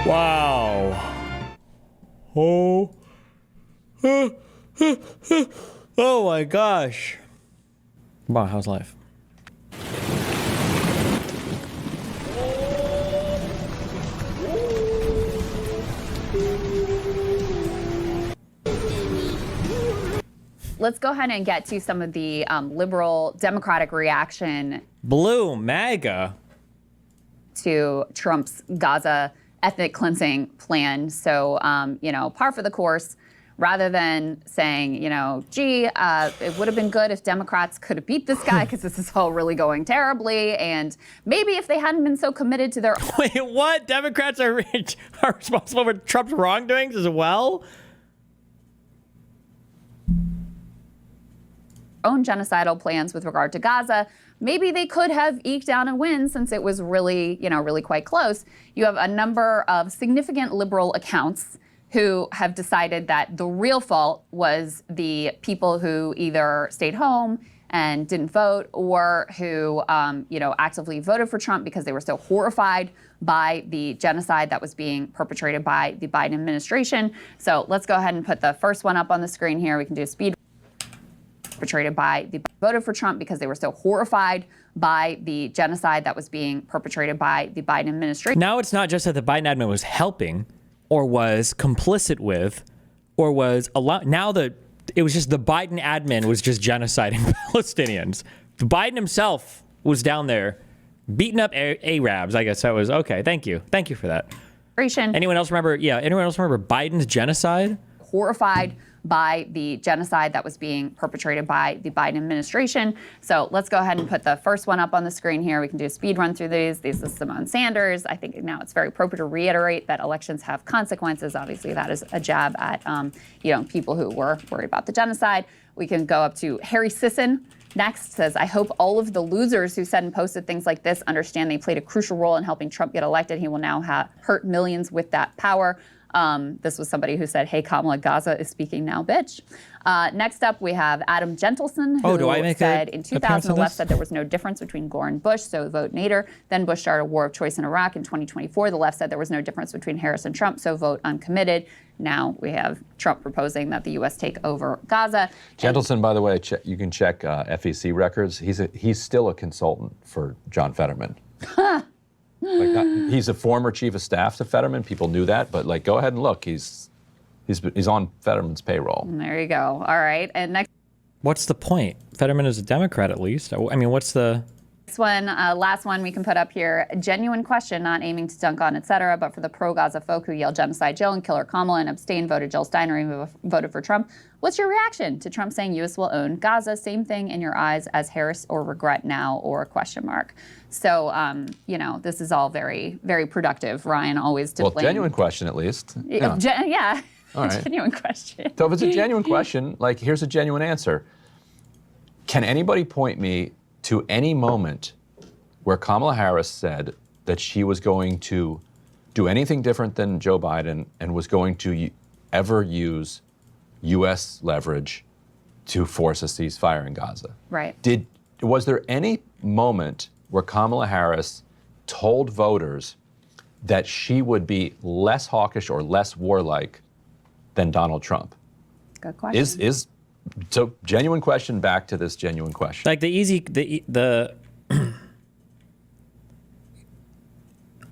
Wow. Oh. Oh my gosh. Wow, how's life? Let's go ahead and get to some of the liberal Democratic reaction. Blue MAGA. To Trump's Gaza ethnic cleansing plan. So, you know, par for the course, rather than saying, you know, gee, it would have been good if Democrats could have beat this guy because this is all really going terribly. And maybe if they hadn't been so committed to their... Wait, what? Democrats are responsible for Trump's wrongdoings as well? Own genocidal plans with regard to Gaza, maybe they could have eked out a win since it was really, you know, really quite close. You have a number of significant liberal accounts who have decided that the real fault was the people who either stayed home and didn't vote, or who, you know, actively voted for Trump because they were so horrified by the genocide that was being perpetrated by the Biden administration. So let's go ahead and put the first one up on the screen here. We can do a speed. Perpetrated by the voted for Trump because they were so horrified by the genocide that was being perpetrated by the Biden administration. Now it's not just that the Biden admin was helping or was complicit with or was allowed. Now it was just the Biden admin was just genociding Palestinians. The Biden himself was down there beating up Arabs. I guess that was okay. Thank you. Thank you for that. Anyone else remember? Yeah. Anyone else remember Biden's genocide? Horrified by the genocide that was being perpetrated by the Biden administration. So let's go ahead and put the first one up on the screen here. We can do a speed run through these. This is Simone Sanders. I think now it's very appropriate to reiterate that elections have consequences. Obviously, that is a jab at you know, people who were worried about the genocide. We can go up to Harry Sisson. Next says, I hope all of the losers who said and posted things like this understand they played a crucial role in helping Trump get elected. He will now hurt millions with that power. This was somebody who said, hey, Kamala, Gaza is speaking now, bitch. Next up, we have Adam Gentleson, who said in 2000, the left said there was no difference between Gore and Bush, so vote Nader. Then Bush started a war of choice in Iraq. In 2024, the left said there was no difference between Harris and Trump, so vote uncommitted. Now we have Trump proposing that the U.S. take over Gaza. Gentleson, by the way, you can check FEC records. He's still a consultant for John Fetterman. He's a former chief of staff to Fetterman. People knew that, but like, go ahead and look. He's on Fetterman's payroll. There you go. All right. And next. What's the point? Fetterman is a Democrat, at least. I mean, what's the... Next one, last one we can put up here. A genuine question, not aiming to dunk on, et cetera, but for the pro-Gaza folk who yelled genocide Jill and killer Kamala and abstained, voted Jill Steiner, and voted for Trump. What's your reaction to Trump saying U.S. will own Gaza? Same thing in your eyes as Harris, or regret now, or question mark? So, you know, this is all very, very productive. Ryan always to blame. Well, genuine question at least. Yeah. Yeah. All right. Genuine question. So if it's a genuine question, like, here's a genuine answer. Can anybody point me to any moment where Kamala Harris said that she was going to do anything different than Joe Biden and was going to ever use U.S. leverage to force a ceasefire in Gaza? Right. Was there any moment where Kamala Harris told voters that she would be less hawkish or less warlike than Donald Trump? Good question. So genuine question back to this genuine question. Like the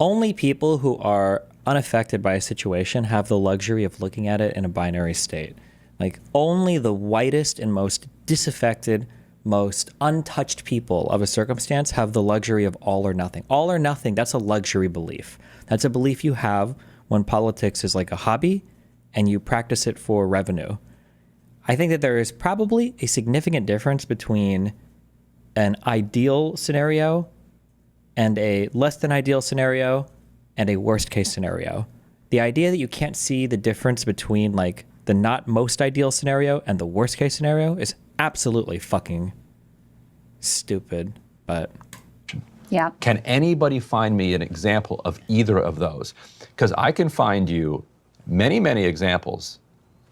only people who are unaffected by a situation have the luxury of looking at it in a binary state. Like, only the whitest and most disaffected, most untouched people of a circumstance have the luxury of all or nothing. All or nothing, that's a luxury belief. That's a belief you have when politics is like a hobby and you practice it for revenue. I think that there is probably a significant difference between an ideal scenario and a less than ideal scenario and a worst case scenario. The idea that you can't see the difference between like the not most ideal scenario and the worst case scenario is absolutely fucking stupid, but... Yeah. Can anybody find me an example of either of those? Because I can find you many, many examples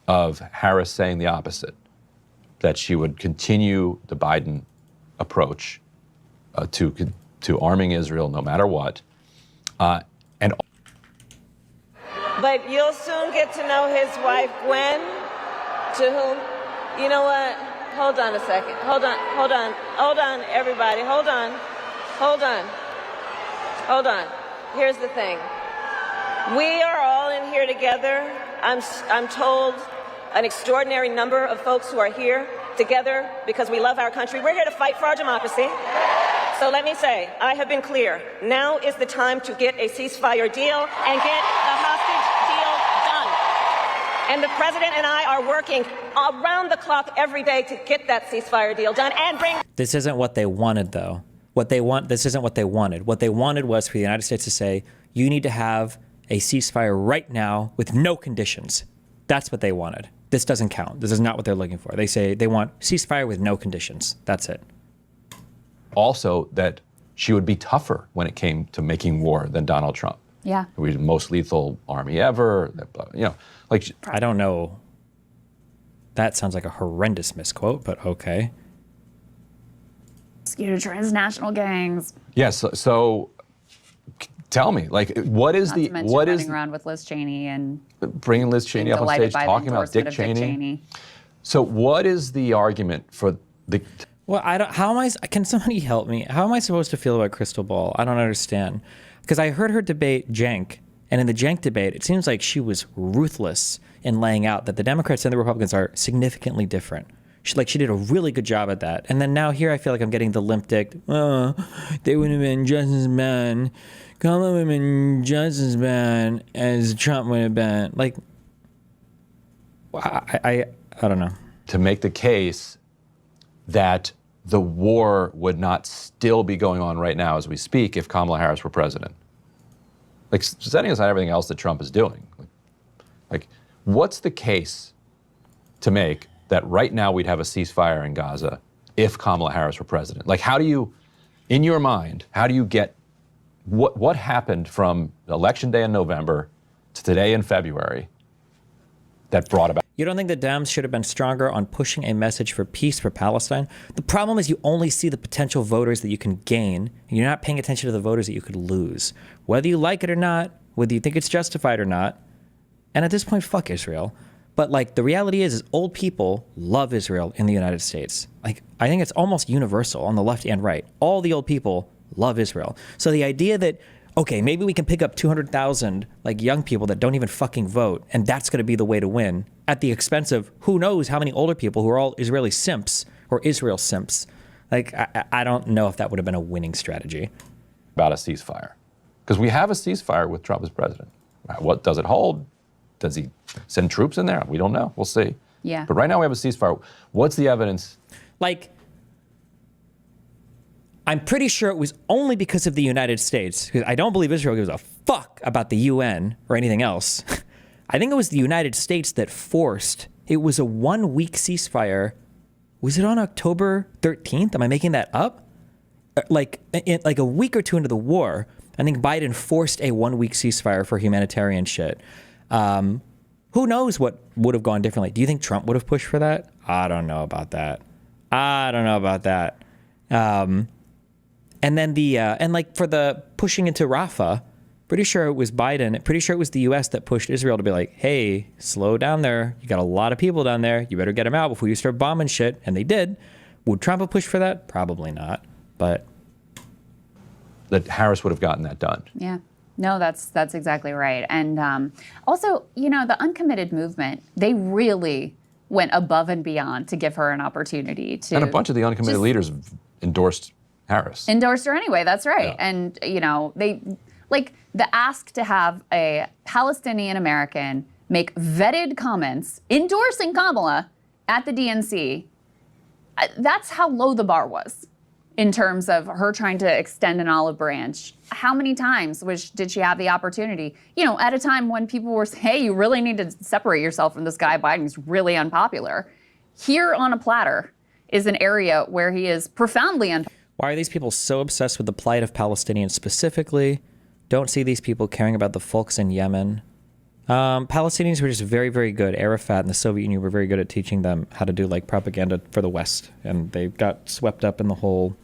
of Harris saying the opposite, that she would continue the Biden approach to arming Israel no matter what. And But you'll soon get to know his wife, Gwen, to whom, you know what? Hold on a second. Hold on, everybody. Hold on. Here's the thing. We are all in here together. I'm told an extraordinary number of folks who are here together because we love our country. We're here to fight for our democracy. So let me say, I have been clear. Now is the time to get a ceasefire deal and get a hostage deal done. And the president and I are working around the clock every day to get that ceasefire deal done and bring... This isn't what they wanted, though. This isn't what they wanted. What they wanted was for the United States to say, you need to have a ceasefire right now with no conditions. That's what they wanted. This doesn't count. This is not what they're looking for. They say they want ceasefire with no conditions. That's it. Also, that she would be tougher when it came to making war than Donald Trump. Yeah. We the most lethal army ever. You know, like I don't know. That sounds like a horrendous misquote, but okay. Mosquito transnational gangs. yes. So tell me, like, what is Not the to mention what is running around with Liz Cheney and bringing Liz Cheney being up on delighted stage by the talking about Dick endorsement of Cheney? So what is the argument for the? Well, I don't. How am I? Can somebody help me? How am I supposed to feel about Crystal Ball? I don't understand. Because I heard her debate Cenk, and in the Cenk debate, it seems like she was ruthless in laying out that the Democrats and the Republicans are significantly different. She did a really good job at that. And then now here I feel like I'm getting the limp dick. Oh, they would have been just as bad. Kamala would have been just as bad as Trump would have been. Like, I don't know. To make the case that the war would not still be going on right now as we speak if Kamala Harris were president. Like, setting aside everything else that Trump is doing. Like, what's the case to make that right now we'd have a ceasefire in Gaza if Kamala Harris were president? Like, how do you, in your mind, how do you get, what happened from election day in November to today in February that brought about? You don't think the Dems should have been stronger on pushing a message for peace for Palestine? The problem is you only see the potential voters that you can gain, and you're not paying attention to the voters that you could lose. Whether you like it or not, whether you think it's justified or not, and at this point, fuck Israel. But like the reality is old people love Israel in the United States. Like I think it's almost universal on the left and right. All the old people love Israel. So the idea that, okay, maybe we can pick up 200,000 like young people that don't even fucking vote, and that's going to be the way to win at the expense of who knows how many older people who are all Israeli simps or Israel simps. Like I don't know if that would have been a winning strategy. About a ceasefire. Because we have a ceasefire with Trump as president. What does it hold? Does he send troops in there? We don't know. We'll see. Yeah. But right now we have a ceasefire. What's the evidence? Like, I'm pretty sure it was only because of the United States, because I don't believe Israel gives a fuck about the UN or anything else. I think it was the United States that forced, it was a 1 week ceasefire. Was it on October 13th? Am I making that up? Like a week or two into the war, I think Biden forced a 1 week ceasefire for humanitarian shit. Who knows what would have gone differently? Do you think Trump would have pushed for that? I don't know about that. And then and like for the pushing into Rafah, pretty sure it was Biden, pretty sure it was the US that pushed Israel to be like, hey, slow down there. You got a lot of people down there. You better get them out before you start bombing shit. And they did. Would Trump have pushed for that? Probably not. But That Harris would have gotten that done. Yeah. No, that's exactly right. And also, you know, the uncommitted movement, they really went above and beyond to give her an opportunity to. And a bunch of the uncommitted leaders endorsed Harris. Endorsed her anyway, that's right. Yeah. And, you know, they, like, the ask to have a Palestinian American make vetted comments endorsing Kamala at the DNC, that's how low the bar was in terms of her trying to extend an olive branch. How many times did she have the opportunity? You know, at a time when people were saying, hey, you really need to separate yourself from this guy Biden. He's really unpopular. Here on a platter is an area where he is profoundly unpopular. why are these people so obsessed with the plight of Palestinians specifically? Don't see these people caring about the folks in Yemen. Palestinians were just very, very good. Arafat and the Soviet Union were very good at teaching them how to do like propaganda for the West. And they got swept up in the whole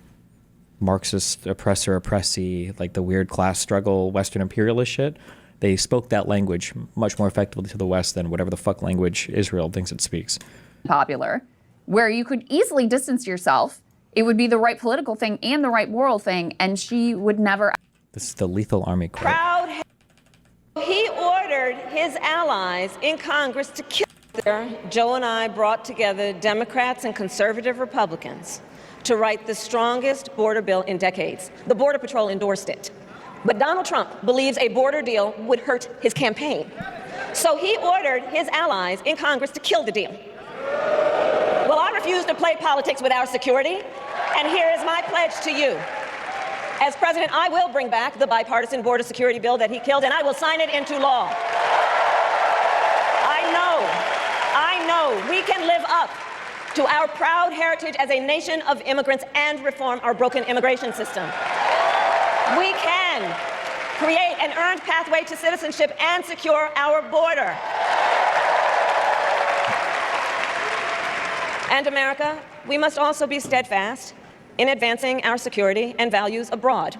Marxist oppressor, oppressee, like the weird class struggle, Western imperialist shit. they spoke that language much more effectively to the West than whatever the fuck language Israel thinks it speaks. Popular, where you could easily distance yourself. It would be the right political thing and the right moral thing, and she would never. This is the Lethal Army quote. He ordered his allies in Congress to kill. Joe and I brought together Democrats and conservative Republicans to write the strongest border bill in decades. The Border Patrol endorsed it. But Donald Trump believes a border deal would hurt his campaign. So he ordered his allies in Congress to kill the deal. Well, I refuse to play politics with our security, and here is my pledge to you. As president, I will bring back the bipartisan border security bill that he killed, and I will sign it into law. I know we can live up to our proud heritage as a nation of immigrants and reform our broken immigration system. We can create an earned pathway to citizenship and secure our border. And America, we must also be steadfast in advancing our security and values abroad.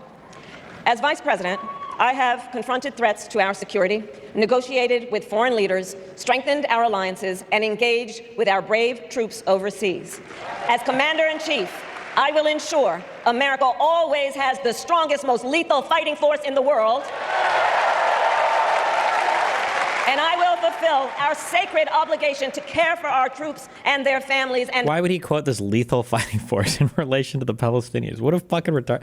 As Vice President, I have confronted threats to our security, negotiated with foreign leaders, strengthened our alliances, and engaged with our brave troops overseas. As Commander-in-Chief, I will ensure America always has the strongest, most lethal fighting force in the world. And I will fulfill our sacred obligation to care for our troops and their families. And why would he quote this lethal fighting force in relation to the Palestinians? What a fucking retard.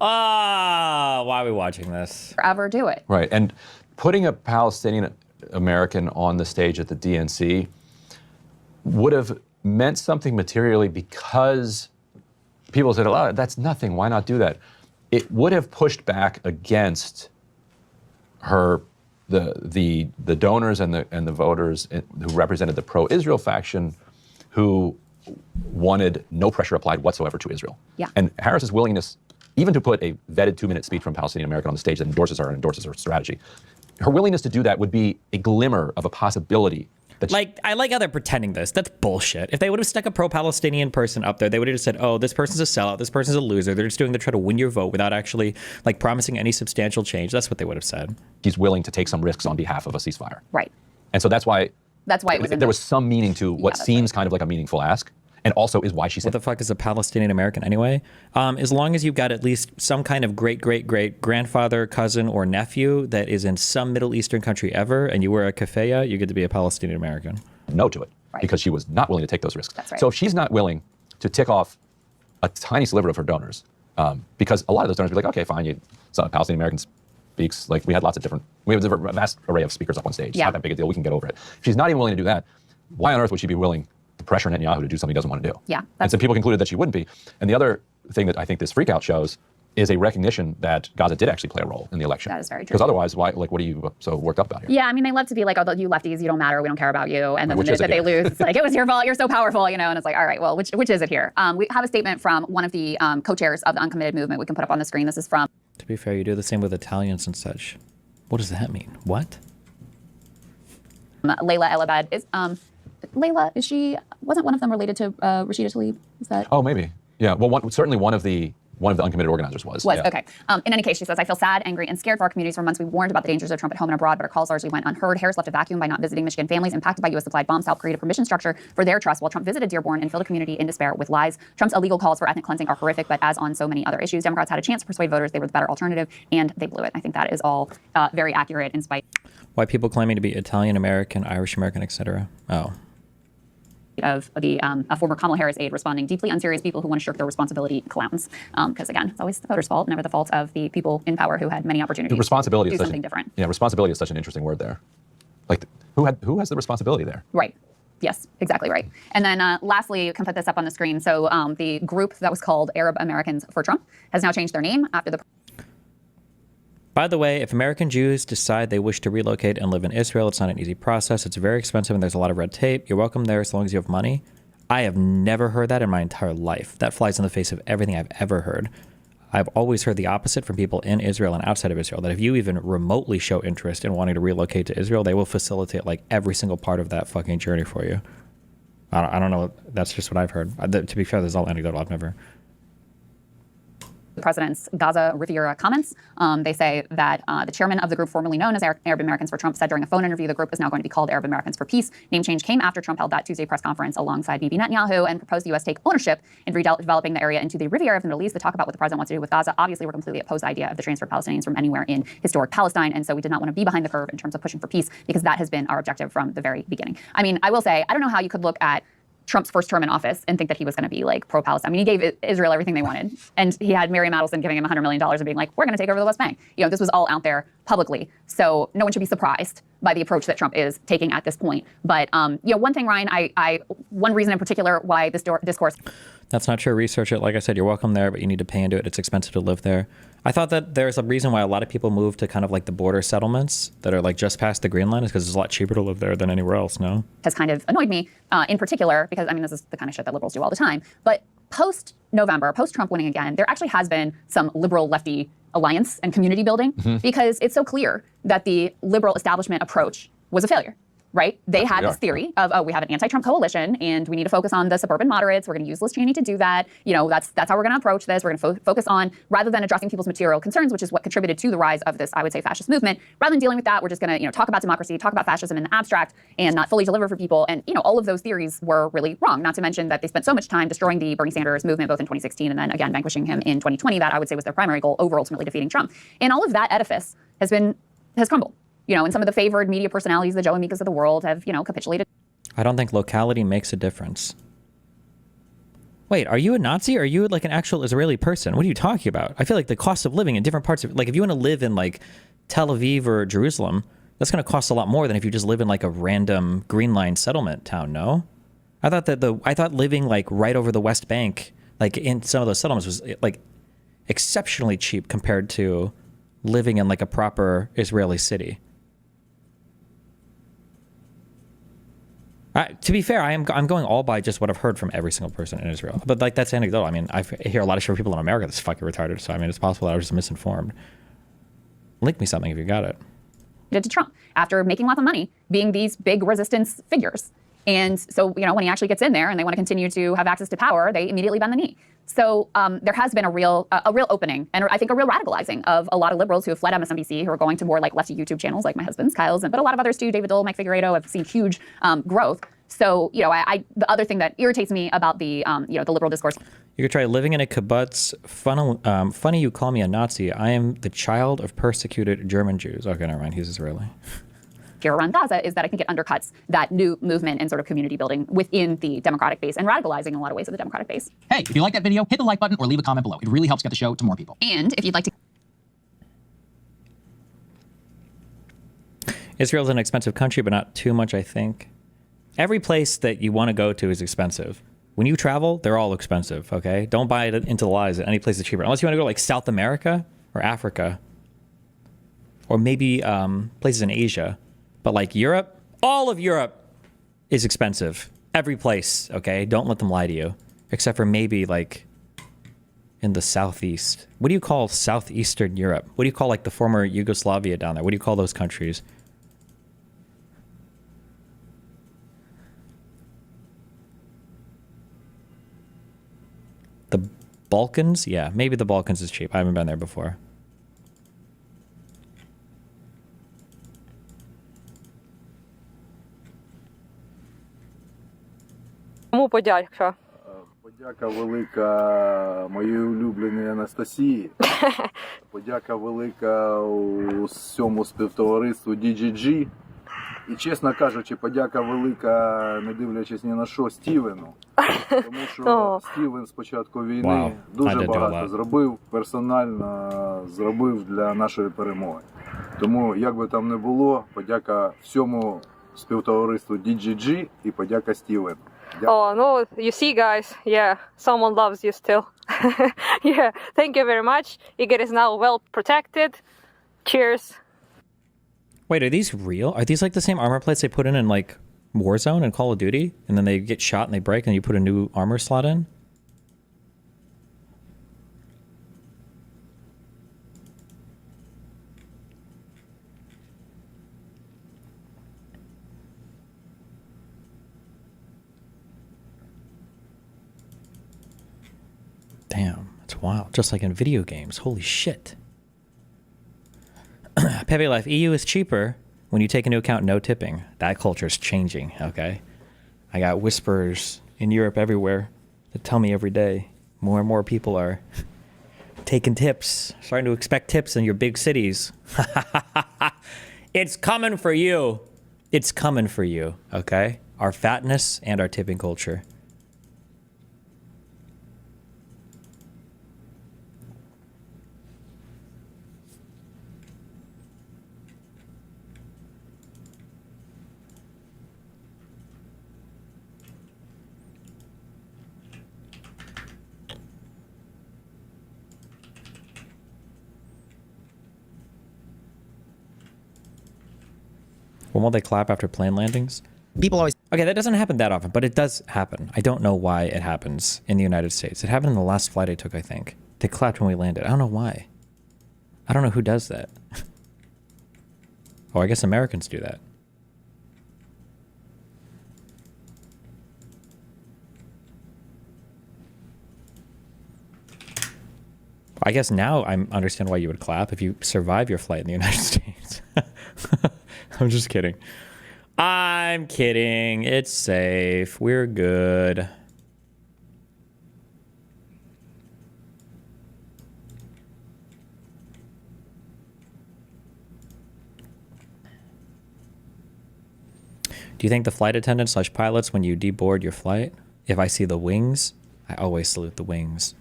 Why are we watching this? Ever do it. Right. And putting a Palestinian American on the stage at the DNC would have meant something materially because people said, oh, that's nothing. Why not do that? It would have pushed back against her, the donors and the voters who represented the pro-Israel faction who wanted no pressure applied whatsoever to Israel. Yeah. And Harris's willingness even to put a vetted 2-minute speech from Palestinian American on the stage that endorses her and endorses her strategy, her willingness to do that would be a glimmer of a possibility. That I like how they're pretending this. That's bullshit. If they would have stuck a pro-Palestinian person up there, they would have just said, oh, this person's a sellout, this person's a loser. They're just doing to try to win your vote without actually like promising any substantial change. That's what they would have said. He's willing to take some risks on behalf of a ceasefire. Right. And so that's why it was there was some meaning to what seems right. kind of like a meaningful ask. And also is why she said, what the fuck is a Palestinian American anyway? As long as you've got at least some kind of great-great-great-grandfather, cousin, or nephew that is in some Middle Eastern country ever, and you wear a keffiyeh, you get to be a Palestinian American. no to it. Right. Because she was not willing to take those risks. That's right. So if she's not willing to tick off a tiny sliver of her donors, because a lot of those donors would be like, okay, fine, so Palestinian Americans speaks, like we had a vast array of speakers up on stage. It's not that big a deal, we can get over it. If she's not even willing to do that, why on earth would she be willing to pressure Netanyahu to do something he doesn't want to do? Yeah. And so people concluded that she wouldn't be. And the other thing that I think this freakout shows is a recognition that Gaza did actually play a role in the election. That is very true. Because otherwise, why? Like, what are you so worked up about here? Yeah, I mean, they love to be like, oh, you lefties, you don't matter, we don't care about you. And then the minute that they lose, it's like, it was your fault, you're so powerful, and it's like, all right, well, which is it here? We have a statement from one of the co-chairs of the Uncommitted Movement we can put up on the screen. This is from... To be fair, you do the same with Italians and such. What does that mean? What? Layla El-Abed. Layla, wasn't one of them related to Rashida Tlaib? Is that... Oh, maybe. Yeah, well, certainly one of the uncommitted organizers was. Yeah. Okay. In any case, she says, I feel sad, angry, and scared for our communities. For months, we warned about the dangers of Trump at home and abroad, but our calls largely went unheard. Harris left a vacuum by not visiting Michigan families impacted by U.S.-supplied bombs to help create a permission structure for their trust, while Trump visited Dearborn and filled a community in despair with lies. Trump's illegal calls for ethnic cleansing are horrific, but as on so many other issues, Democrats had a chance to persuade voters they were the better alternative, and they blew it. I think that is all very accurate in spite Why people claiming to be Italian American, Irish American, etc. Oh. of the a former Kamala Harris aide responding, deeply unserious people who want to shirk their responsibility, clowns. Because again, it's always the voters' fault, never the fault of the people in power who had many opportunities Responsibility to is do something different. Yeah, responsibility is such an interesting word there. Like, who has the responsibility there? Right. Yes, exactly right. And then lastly, you can put this up on the screen. So the group that was called Arab Americans for Trump has now changed their name after the... By the way, if American Jews decide they wish to relocate and live in Israel, it's not an easy process. It's very expensive and there's a lot of red tape. You're welcome there as long as you have money. I have never heard that in my entire life. That flies in the face of everything I've ever heard. I've always heard the opposite from people in Israel and outside of Israel, that if you even remotely show interest in wanting to relocate to Israel, they will facilitate like every single part of that fucking journey for you. I don't know. That's just what I've heard. To be fair, there's all anecdotal. I've never the president's Gaza Riviera comments. They say that the chairman of the group formerly known as Arab Americans for Trump said during a phone interview the group is now going to be called Arab Americans for Peace. Name change came after Trump held that Tuesday press conference alongside Bibi Netanyahu and proposed the U.S. take ownership in redeveloping the area into the Riviera of the Middle East. To talk about what the president wants to do with Gaza, obviously we're completely opposed to the idea of the transfer of Palestinians from anywhere in historic Palestine, and so we did not want to be behind the curve in terms of pushing for peace because that has been our objective from the very beginning. I mean, I will say, I don't know how you could look at Trump's first term in office and think that he was going to be like pro-Palestine. I mean, he gave Israel everything they wanted, and he had Mary Madelson giving him $100 million and being like, we're going to take over the West Bank. You know, this was all out there publicly, so no one should be surprised by the approach that Trump is taking at this point. But you know, one thing, Ryan, one reason in particular why this discourse. That's not true. Research it. Like I said, you're welcome there, but you need to pay into it. It's expensive to live there. I thought that there's a reason why a lot of people move to kind of like the border settlements that are like just past the Green Line is because it's a lot cheaper to live there than anywhere else, no? Has kind of annoyed me in particular because, I mean, this is the kind of shit that liberals do all the time. But post-November, post-Trump winning again, there actually has been some liberal-lefty alliance and community building because it's so clear that the liberal establishment approach was a failure. Right? They had this theory of, oh, we have an anti-Trump coalition and we need to focus on the suburban moderates. We're going to use Liz Cheney to do that. You know, that's how we're going to approach this. We're going to focus on, rather than addressing people's material concerns, which is what contributed to the rise of this, I would say, fascist movement. Rather than dealing with that, we're just going to, you know, talk about democracy, talk about fascism in the abstract, and not fully deliver for people. And, you know, all of those theories were really wrong. Not to mention that they spent so much time destroying the Bernie Sanders movement, both in 2016 and then again vanquishing him in 2020. That I would say was their primary goal over ultimately defeating Trump. And all of that edifice has crumbled. You know, and some of the favored media personalities, the Joe Amikas of the world, have, you know, capitulated. I don't think locality makes a difference. Wait, are you a Nazi or are you like an actual Israeli person? What are you talking about? I feel like the cost of living in different parts of, like if you want to live in like Tel Aviv or Jerusalem, that's going to cost a lot more than if you just live in like a random Green Line settlement town, no? I thought living like right over the West Bank, like in some of those settlements was like exceptionally cheap compared to living in like a proper Israeli city. To be fair, I'm going all by just what I've heard from every single person in Israel. But like that's anecdotal. I mean, I hear a lot of shit from people in America that's fucking retarded. So I mean, it's possible that I was just misinformed. Link me something if you got it. Did to Trump after making lots of money, being these big resistance figures. And so, you know, when he actually gets in there and they want to continue to have access to power, they immediately bend the knee. So there has been a real opening and I think a real radicalizing of a lot of liberals who have fled MSNBC, who are going to more like lefty YouTube channels like my husband's, Kyle's, but a lot of others too, David Dole, Mike Figueredo. I've seen huge growth. So, you know, the other thing that irritates me about the, you know, the liberal discourse. You could try living in a kibbutz. Funny you call me a Nazi. I am the child of persecuted German Jews. Okay, never mind. He's Israeli. Here around Gaza is that I think it undercuts that new movement and sort of community building within the Democratic base and radicalizing in a lot of ways of the Democratic base. Hey, if you like that video, hit the like button or leave a comment below. It really helps get the show to more people. And if you'd like to... Israel's an expensive country, but not too much, I think. Every place that you want to go to is expensive. When you travel, they're all expensive, okay? Don't buy it into the lies that any place is cheaper. Unless you want to go to like South America or Africa. Or maybe places in Asia. But like Europe, all of Europe is expensive. Every place, okay? Don't let them lie to you. Except for maybe like in the southeast. What do you call southeastern Europe? What do you call like the former Yugoslavia down there? What do you call those countries? The Balkans? Yeah, maybe the Balkans is cheap. I haven't been there before. Кому подяка? Подяка велика моїй улюбленій Анастасії. Подяка велика усьому співтовариству DGG. І, чесно кажучи, подяка велика, не дивлячись ні на що, Стівену. Тому що Стівен з початку війни дуже багато зробив, персонально зробив для нашої перемоги. Тому, як би там не було, подяка всьому співтовариству DGG і подяка Стівену. Oh, no, you see, guys, yeah, someone loves you still. Yeah, thank you very much. Igor is now well protected. Cheers. Wait, are these real? Are these like the same armor plates they put in like Warzone and Call of Duty? And then they get shot and they break and you put a new armor slot in? Damn, that's It's wild. Just like in video games. Holy shit. Pepe Life, EU is cheaper when you take into account no tipping. That culture is changing, okay? I got whispers in Europe everywhere that tell me every day more and more people are taking tips, starting to expect tips in your big cities. It's coming for you. It's coming for you, okay? Our fatness and our tipping culture. When will they clap after plane landings? People always... Okay, that doesn't happen that often, but it does happen. I don't know why it happens in the United States. It happened in the last flight I took, I think. They clapped when we landed. I don't know why. I don't know who does that. Oh, I guess Americans do that. I guess now I understand why you would clap if you survive your flight in the United States. I'm just kidding. I'm kidding. It's safe. We're good. Do you think the flight attendants / pilots, when you deboard your flight, if I see the wings, I always salute the wings.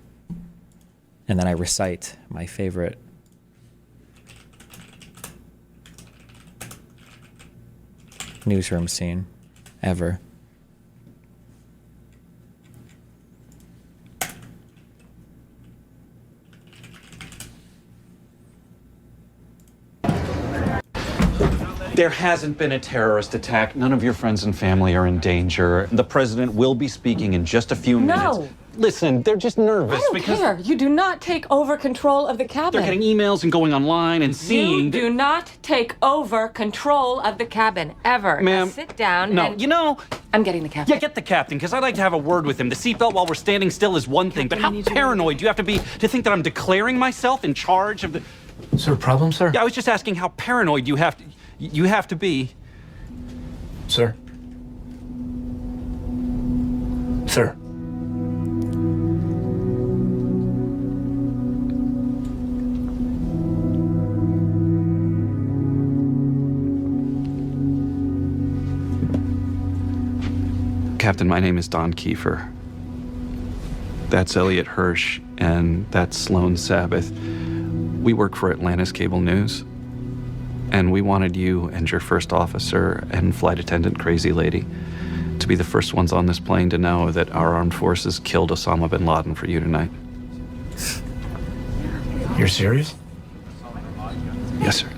And then I recite my favorite newsroom scene ever. There hasn't been a terrorist attack. None of your friends and family are in danger. The president will be speaking in just a few minutes. No. Listen, they're just nervous I don't because care. You do not take over control of the cabin. they're getting emails and going online and seeing. You do not take over control of the cabin, ever. Ma'am, Now sit down No, and... you know. I'm getting the captain. Yeah, get the captain, because I'd like to have a word with him. The seatbelt while we're standing still is one thing, but how paranoid do you have to be to think that I'm declaring myself in charge of the... Is there a problem, sir? Yeah, I was just asking how paranoid you have to be. Sir? Sir? Captain, my name is Don Kiefer. That's Elliot Hirsch, and that's Sloan Sabbath. We work for Atlantis Cable News, and we wanted you and your first officer and flight attendant, Crazy Lady, to be the first ones on this plane to know that our armed forces killed Osama bin Laden for you tonight. You're serious? Yes, sir.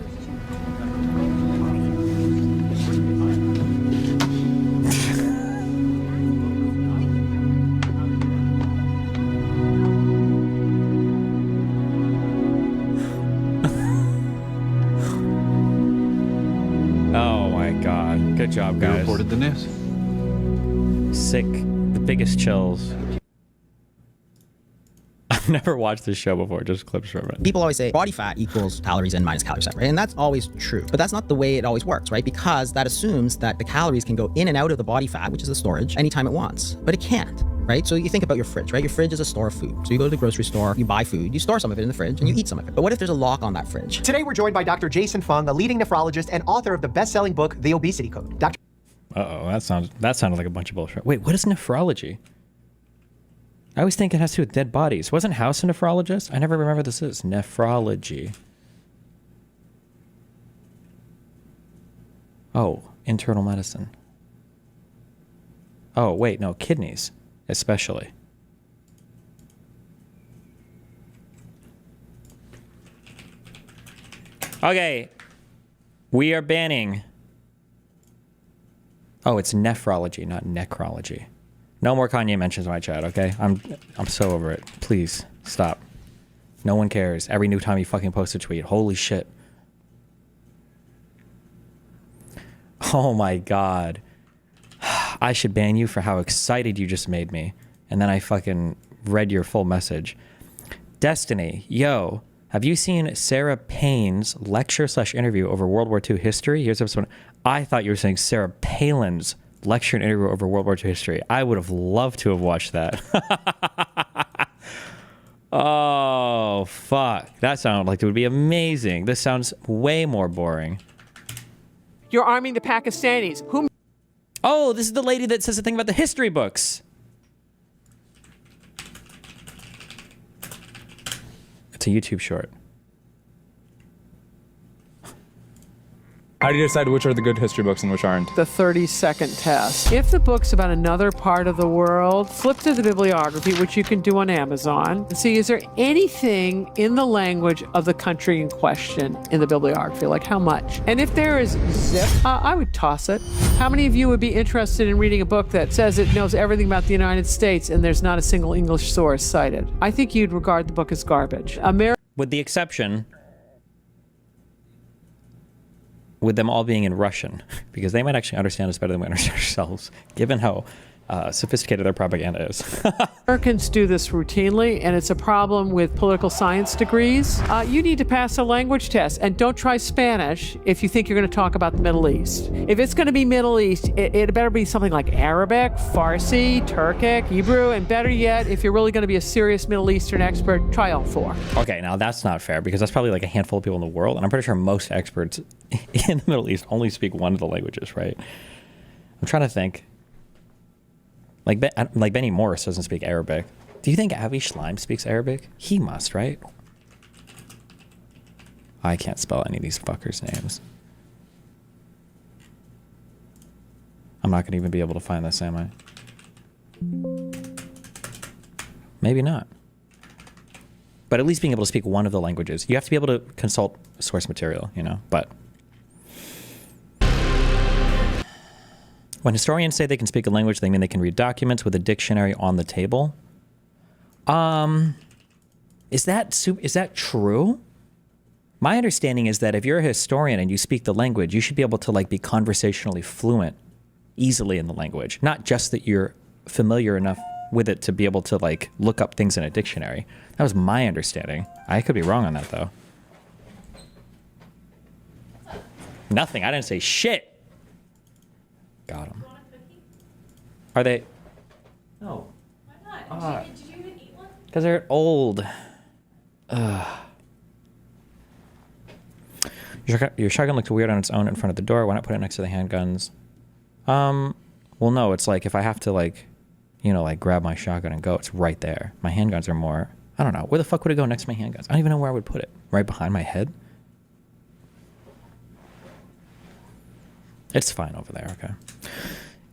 Oh my god. Good job, You guys. reported the news. Sick. The biggest chills. I've never watched this show before, just clips from it. People always say body fat equals calories in minus calories out, right? And that's always true. But that's not the way it always works, right? Because that assumes that the calories can go in and out of the body fat, which is the storage, anytime it wants. But it can't, right? So you think about your fridge, right? Your fridge is a store of food. So you go to the grocery store, you buy food, you store some of it in the fridge, and you eat some of it. But what if there's a lock on that fridge? Today, we're joined by Dr. Jason Fung, a leading nephrologist and author of the best-selling book, The Obesity Code. Dr. Uh-oh, that sounded like a bunch of bullshit. Wait, what is nephrology? I always think it has to do with dead bodies. Wasn't House a nephrologist? I never remember this is. Nephrology. Oh, internal medicine. Oh, wait, no, kidneys, especially. Okay, we are banning... Oh, it's nephrology, not necrology. No more Kanye mentions in my chat, okay? I'm so over it. Please, stop. No one cares. Every new time you fucking post a tweet. Holy shit. Oh my god. I should ban you for how excited you just made me. And then I fucking read your full message. Destiny, yo, have you seen Sarah Palin's lecture/interview over World War II history? Here's episode. I thought you were saying Sarah Palin's lecture and interview over World War II history. I would have loved to have watched that. Oh, fuck. That sounded like it would be amazing. This sounds way more boring. You're arming the Pakistanis. Who? Oh, this is the lady that says the thing about the history books. It's a YouTube short. How do you decide which are the good history books and which aren't? The 30-second test. If the book's about another part of the world, flip to the bibliography, which you can do on Amazon, and see, is there anything in the language of the country in question in the bibliography? Like how much? And if there is zip, I would toss it. How many of you would be interested in reading a book that says it knows everything about the United States and there's not a single English source cited? I think you'd regard the book as garbage. With the exception, with them all being in Russian, because they might actually understand us better than we understand ourselves, given how sophisticated their propaganda is. Americans do this routinely, and it's a problem with political science degrees. You need to pass a language test, and don't try Spanish if you think you're going to talk about the Middle East. If it's going to be Middle East, it better be something like Arabic, Farsi, Turkic, Hebrew, and better yet, if you're really going to be a serious Middle Eastern expert, try all four. Okay, now that's not fair, because that's probably like a handful of people in the world, and I'm pretty sure most experts in the Middle East only speak one of the languages, right? I'm trying to think. Like Benny Morris doesn't speak Arabic. Do you think Avi Schleim speaks Arabic? He must, right? I can't spell any of these fuckers' names. I'm not going to even be able to find this, am I? Maybe not. But at least being able to speak one of the languages. You have to be able to consult source material, you know, but... When historians say they can speak a language, they mean they can read documents with a dictionary on the table. Is that true? My understanding is that if you're a historian and you speak the language, you should be able to like be conversationally fluent easily in the language. Not just that you're familiar enough with it to be able to like look up things in a dictionary. That was my understanding. I could be wrong on that though. Nothing. I didn't say shit. Got them. Are they? No. Why not? Did you even eat one? Because they're old. Your shotgun looks weird on its own in front of the door. Why not put it next to the handguns? Well, no. It's like if I have to like, you know, like grab my shotgun and go, it's right there. My handguns are more. I don't know. Where the fuck would it go next to my handguns? I don't even know where I would put it. Right behind my head? It's fine over there, okay.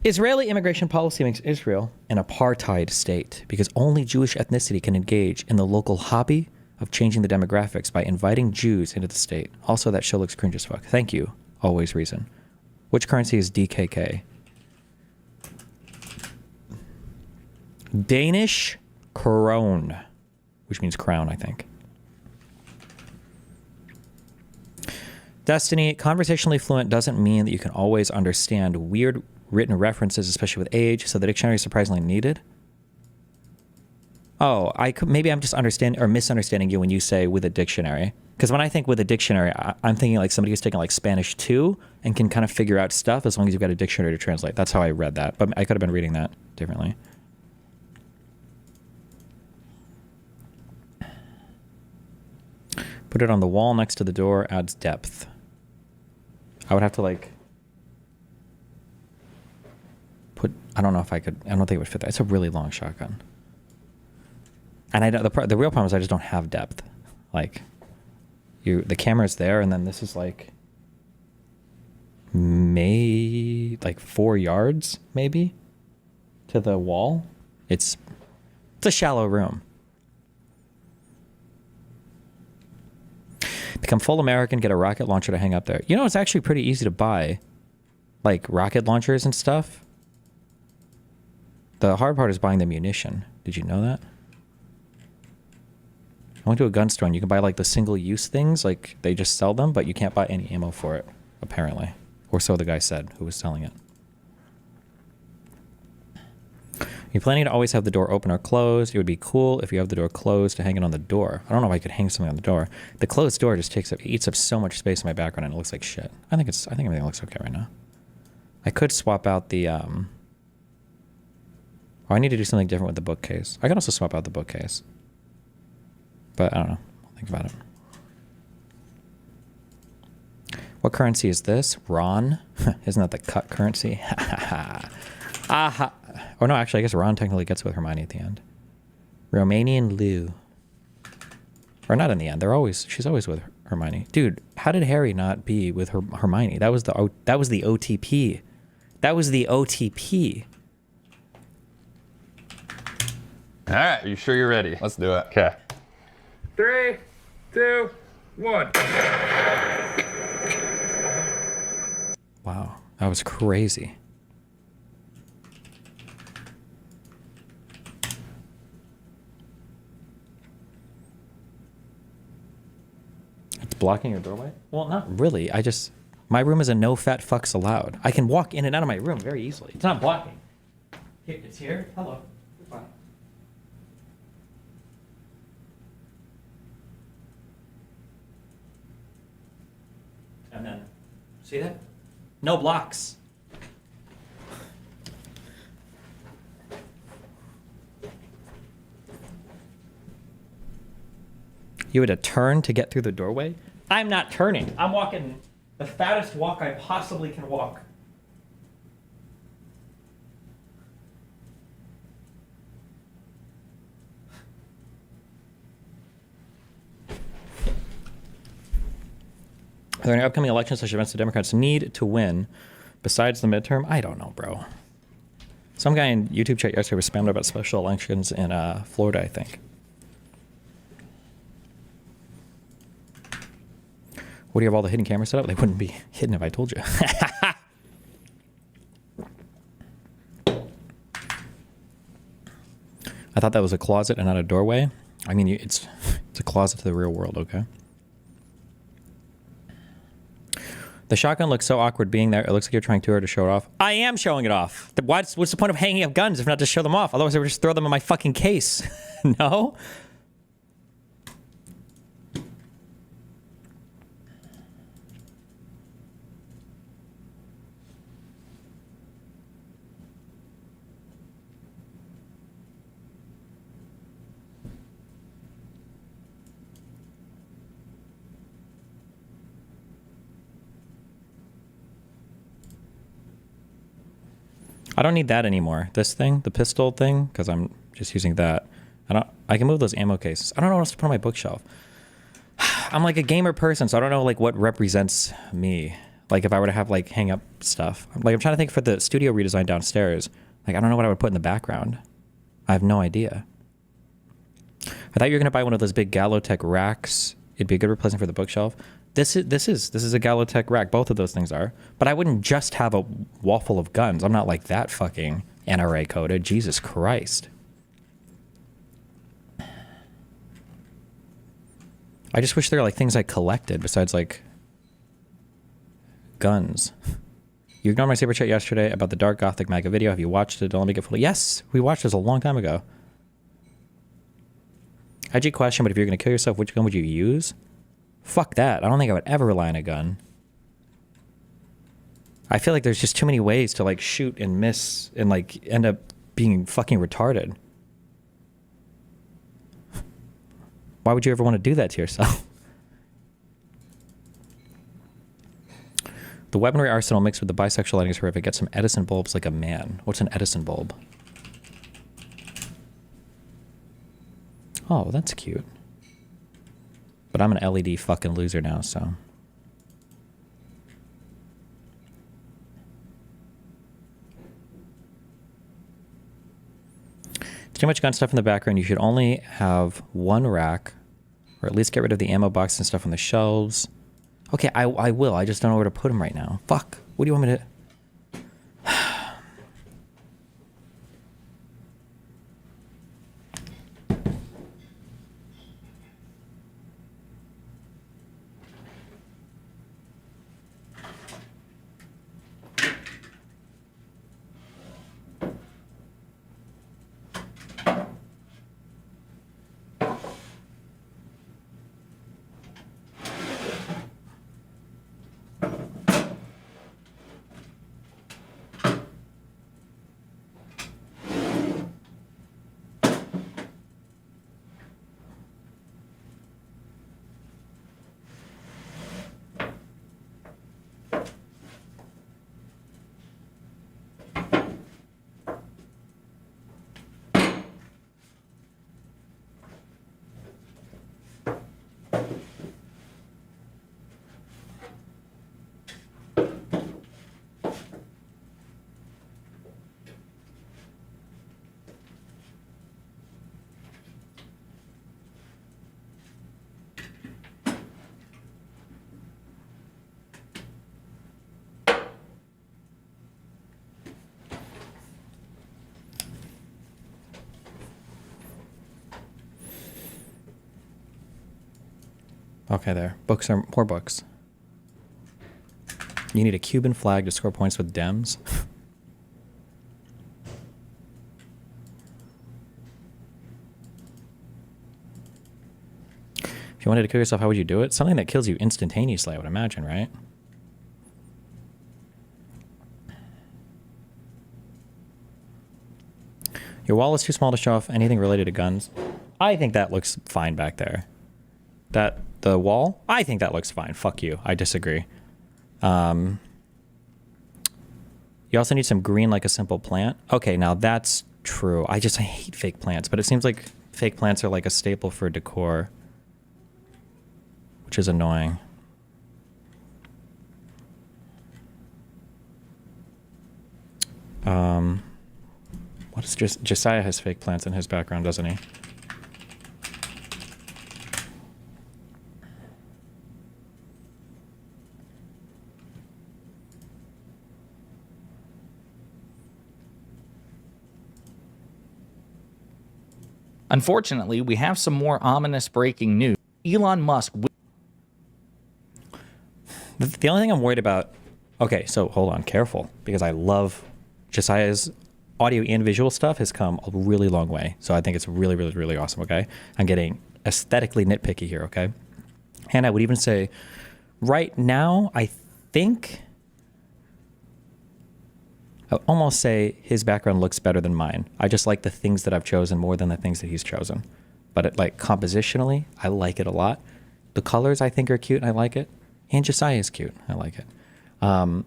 Israeli immigration policy makes Israel an apartheid state because only Jewish ethnicity can engage in the local hobby of changing the demographics by inviting Jews into the state. Also, that show looks cringe as fuck. Thank you. Always reason. Which currency is DKK? Danish krone, which means crown, I think. Destiny, conversationally fluent doesn't mean that you can always understand weird written references, especially with age, so the dictionary is surprisingly needed. Oh, maybe I'm just misunderstanding you when you say with a dictionary. Because when I think with a dictionary, I'm thinking like somebody who's taken like Spanish 2 and can kind of figure out stuff as long as you've got a dictionary to translate. That's how I read that, but I could have been reading that differently. Put it on the wall next to the door, adds depth. I would have to like I don't know if I could. I don't think it would fit that. It's a really long shotgun, and I don't, the real problem is I just don't have depth. Like, the camera's there, and then this is like like 4 yards maybe to the wall. It's a shallow room. Become full American, get a rocket launcher to hang up there. You know, it's actually pretty easy to buy, like, rocket launchers and stuff. The hard part is buying the munition. Did you know that? I went to a gun store and you can buy, like, the single-use things. Like, they just sell them, but you can't buy any ammo for it, apparently. Or so the guy said who was selling it. You're planning to always have the door open or closed. It would be cool if you have the door closed to hang it on the door. I don't know if I could hang something on the door. The closed door just eats up so much space in my background and it looks like shit. I think everything looks okay right now. I could swap out the oh, I need to do something different with the bookcase. I could also swap out the bookcase. But I don't know. I'll think about it. What currency is this? RON? Isn't that the cut currency? Aha. Oh no, actually I guess Ron technically gets with Hermione at the end. Romanian Lou. Or not in the end. She's always with Hermione. Dude, how did Harry not be with Hermione? That was the OTP. That was the OTP. All right, are you sure you're ready? Let's do it. Okay. 3, 2, 1. Wow, that was crazy. It's blocking your doorway? Well, not really. My room is a no fat fucks allowed. I can walk in and out of my room very easily. It's not blocking. Here, it's here. Hello. Goodbye. And then, see that? No blocks. You had to turn to get through the doorway? I'm not turning. I'm walking the fattest walk I possibly can walk. Are there any upcoming elections such events the Democrats need to win besides the midterm? I don't know, bro. Some guy in YouTube chat yesterday was spammed about special elections in Florida, I think. What do you have all the hidden cameras set up? They wouldn't be hidden if I told you. I thought that was a closet and not a doorway. I mean, it's a closet to the real world, okay? The shotgun looks so awkward being there. It looks like you're trying too hard to show it off. I am showing it off. What's the point of hanging up guns if not to show them off? Otherwise, I would just throw them in my fucking case. No? I don't need that anymore. This thing, the pistol thing, because I'm just using that. I can move those ammo cases. I don't know what else to put on my bookshelf. I'm like a gamer person, so I don't know like what represents me. Like if I were to have like hang up stuff. Like I'm trying to think for the studio redesign downstairs. Like I don't know what I would put in the background. I have no idea. I thought you were gonna buy one of those big Gallotech racks. It'd be a good replacement for the bookshelf. This is a Gallotech rack. Both of those things are. But I wouldn't just have a wall full of guns. I'm not like that fucking NRA coded. Jesus Christ. I just wish there were like things I collected besides like guns. You ignored my super chat yesterday about the Dark Gothic Maga video. Have you watched it? Don't let me get full. Yes, we watched this a long time ago. IG question, but if you're gonna kill yourself, which gun would you use? Fuck that. I don't think I would ever rely on a gun. I feel like there's just too many ways to like shoot and miss and like end up being fucking retarded. Why would you ever want to do that to yourself? The weaponry arsenal mixed with the bisexual lighting is horrific. Get some Edison bulbs like a man. What's an Edison bulb? Oh, that's cute. But I'm an LED fucking loser now, so. Too much gun stuff in the background. You should only have one rack, or at least get rid of the ammo box and stuff on the shelves. Okay, I will. I just don't know where to put them right now. Fuck. What do you want me to... Okay, there. Books are more books. You need a Cuban flag to score points with Dems. If you wanted to kill yourself, how would you do it? Something that kills you instantaneously, I would imagine, right? Your wall is too small to show off anything related to guns. I think that looks fine back there. The wall? I think that looks fine. Fuck you. I disagree. You also need some green like a simple plant. Okay, now that's true. I hate fake plants, but it seems like fake plants are like a staple for decor, which is annoying. What is Josiah has fake plants in his background, doesn't he? Unfortunately, we have some more ominous breaking news. Elon Musk. The only thing I'm worried about... Okay, so hold on, careful, because I love Josiah's audio and visual stuff has come a really long way. So I think it's really, really, really awesome, okay? I'm getting aesthetically nitpicky here, okay? And I would even say, right now, I think... I would almost say his background looks better than mine. I just like the things that I've chosen more than the things that he's chosen. But like compositionally, I like it a lot. The colors I think are cute and I like it. And Josiah is cute. I like it. I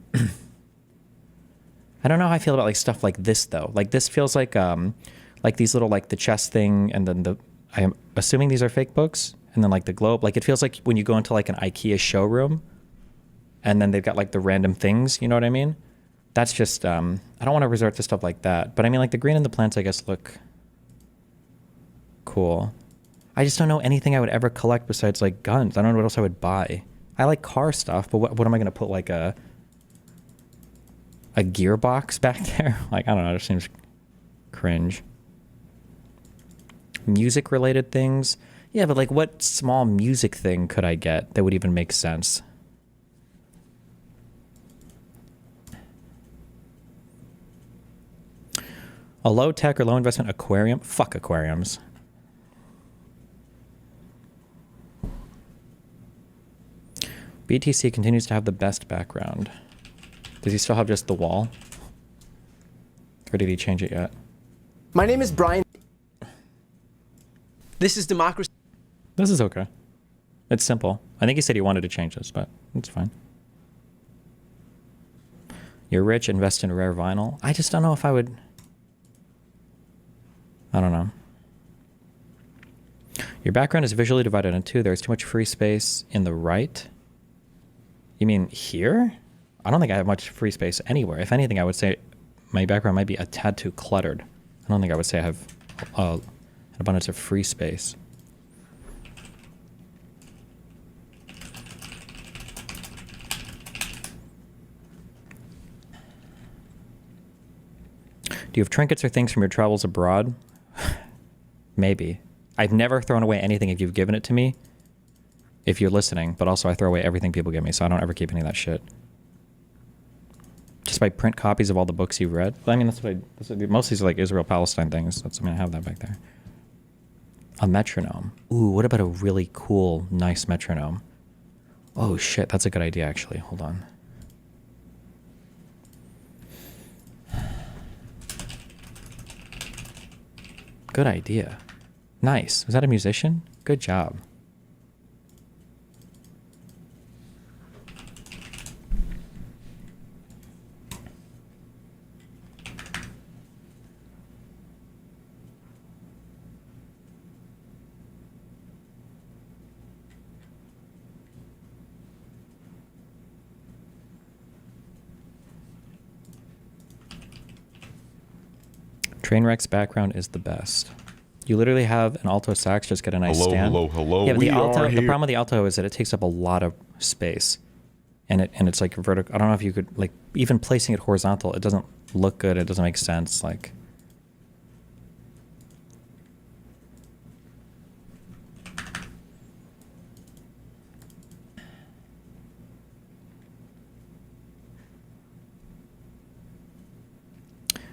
don't know how I feel about like stuff like this though. Like this feels like these little like the chest thing and then I am assuming these are fake books and then like the globe. Like it feels like when you go into like an IKEA showroom and then they've got like the random things, you know what I mean? That's just, I don't want to resort to stuff like that. But I mean, like the green and the plants, I guess, look cool. I just don't know anything I would ever collect besides like guns. I don't know what else I would buy. I like car stuff, but what am I going to put like a gearbox back there? Like, I don't know. It just seems cringe. Music related things. Yeah, but like what small music thing could I get that would even make sense? A low tech or low investment aquarium? Fuck aquariums. BTC continues to have the best background. Does he still have just the wall? Or did he change it yet? My name is Brian. This is democracy. This is okay. It's simple. I think he said he wanted to change this, but it's fine. You're rich, invest in rare vinyl. I just don't know if I would... I don't know. Your background is visually divided into two. There's too much free space in the right. You mean here? I don't think I have much free space anywhere. If anything, I would say my background might be a tad too cluttered. I don't think I would say I have an abundance of free space. Do you have trinkets or things from your travels abroad? Maybe. I've never thrown away anything if you've given it to me. If you're listening, but also I throw away everything people give me, so I don't ever keep any of that shit. Just by print copies of all the books you've read. Well, I mean, most of these are like Israel-Palestine things. I mean, I have that back there. A metronome. Ooh, what about a really cool, nice metronome? Oh shit, that's a good idea actually. Hold on. Good idea. Nice. Was that a musician? Good job. Trainwreck's background is the best. You literally have an alto sax, just get a nice stand. Hello. Yeah, but We the alto, are the here. problem with the alto is that it takes up a lot of space, and it's like vertical. I don't know if you could like even placing it horizontal. It doesn't look good. It doesn't make sense. Like.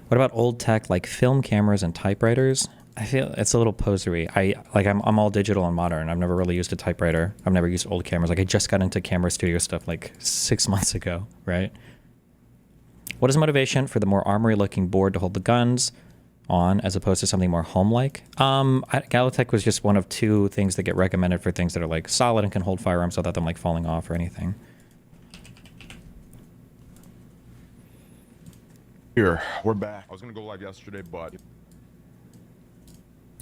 What about old tech like film cameras and typewriters? I feel it's a little posery. I'm all digital and modern. I've never really used a typewriter. I've never used old cameras. Like I just got into camera studio stuff like 6 months ago, right? What is the motivation for the more armory-looking board to hold the guns on as opposed to something more home-like? Galiltech was just one of 2 things that get recommended for things that are like solid and can hold firearms without them like falling off or anything. Here, we're back. I was gonna go live yesterday, but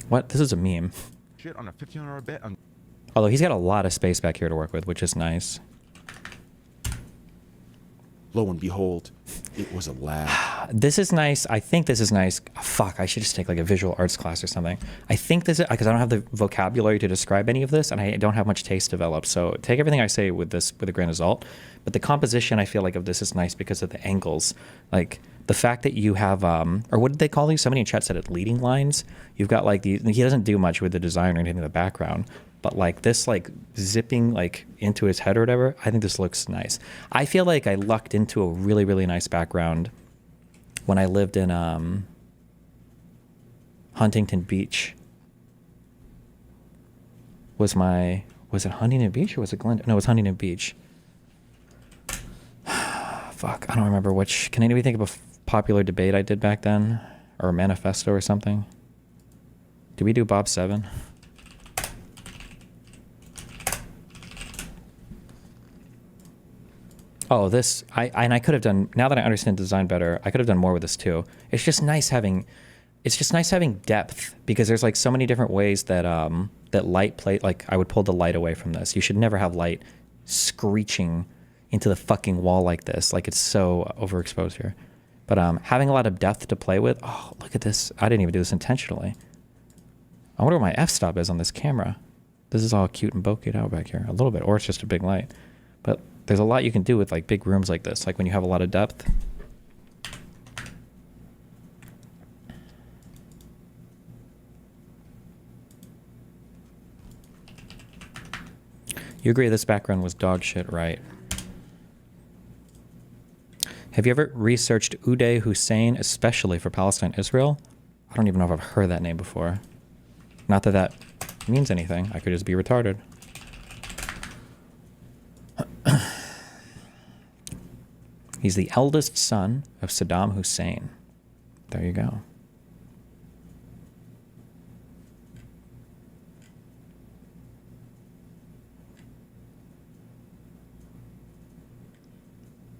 What? This is a meme. shit on a $1,500 bet on. Although he's got a lot of space back here to work with, which is nice. Lo and behold, it was a lab. This is nice. I think this is nice. Oh, fuck, I should just take like a visual arts class or something. I think this is, because I don't have the vocabulary to describe any of this, and I don't have much taste developed. So take everything I say with this with a grain of salt. But the composition, I feel like, of this is nice because of the angles. Like the fact that you have, or what did they call these? Somebody in chat said it, leading lines. You've got like these, he doesn't do much with the design or anything in the background. But like this, like zipping like into his head or whatever, I think this looks nice. I feel like I lucked into a really, really nice background when I lived in Huntington Beach. Was it Huntington Beach or was it Glendale? No, it was Huntington Beach. Fuck, I don't remember which. Can anybody think of a popular debate I did back then? Or a manifesto or something? Did we do Bob 7? Oh, this, I could have done, now that I understand design better, I could have done more with this too. It's just nice having depth, because there's like so many different ways that that light play, like I would pull the light away from this. You should never have light screeching into the fucking wall like this. Like it's so overexposed here. But having a lot of depth to play with, oh, look at this. I didn't even do this intentionally. I wonder what my f-stop is on this camera. This is all cute and bokeh'd out back here a little bit, or it's just a big light. But there's a lot you can do with like big rooms like this, like when you have a lot of depth. You agree this background was dog shit, right? Have you ever researched Uday Hussein, especially for Palestine, Israel? I don't even know if I've heard that name before. Not that that means anything. I could just be retarded. He's the eldest son of Saddam Hussein. There you go.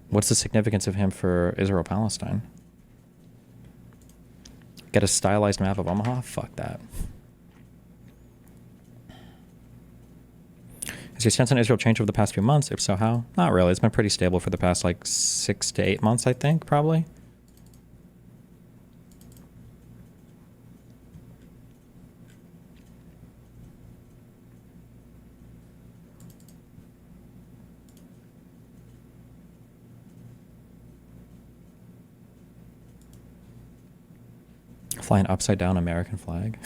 What's the significance of him for Israel-Palestine? Get a stylized map of Omaha? Fuck that. Has your stance on Israel changed over the past few months? If so, how? Not really. It's been pretty stable for the past like 6 to 8 months, I think, probably. Fly an upside down American flag.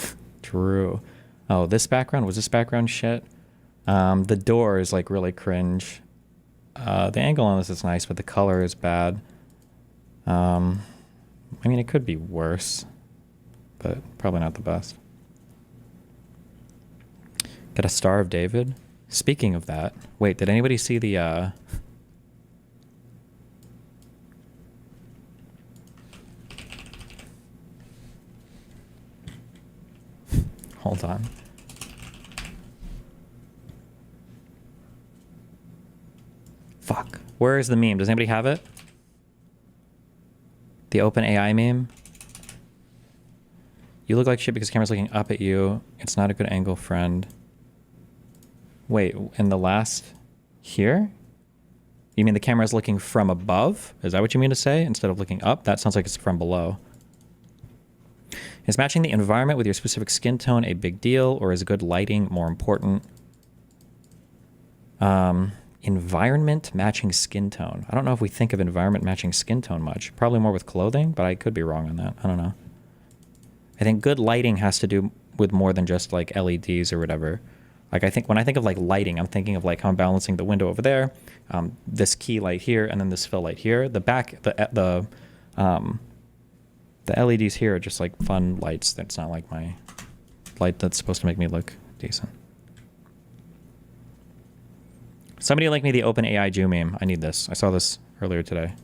True. Oh, this background? Was this background shit? The door is like really cringe. The angle on this is nice, but the color is bad. I mean, it could be worse, but probably not the best. Get a Star of David. Speaking of that, wait, did anybody see the hold on. Fuck. Where is the meme? Does anybody have it? The open AI meme? You look like shit because the camera's looking up at you. It's not a good angle, friend. Wait, in the last... Here? You mean the camera's looking from above? Is that what you mean to say? Instead of looking up? That sounds like it's from below. Is matching the environment with your specific skin tone a big deal, or is good lighting more important? Environment matching skin tone. I don't know if we think of environment matching skin tone much. Probably more with clothing, but I could be wrong on that. I don't know. I think good lighting has to do with more than just like LEDs or whatever. Like I think when I think of like lighting, I'm thinking of like how I'm balancing the window over there, this key light here, and then this fill light here. The The LEDs here are just like fun lights. That's not like my light that's supposed to make me look decent. Somebody link me the OpenAI Jew meme. I need this. I saw this earlier today.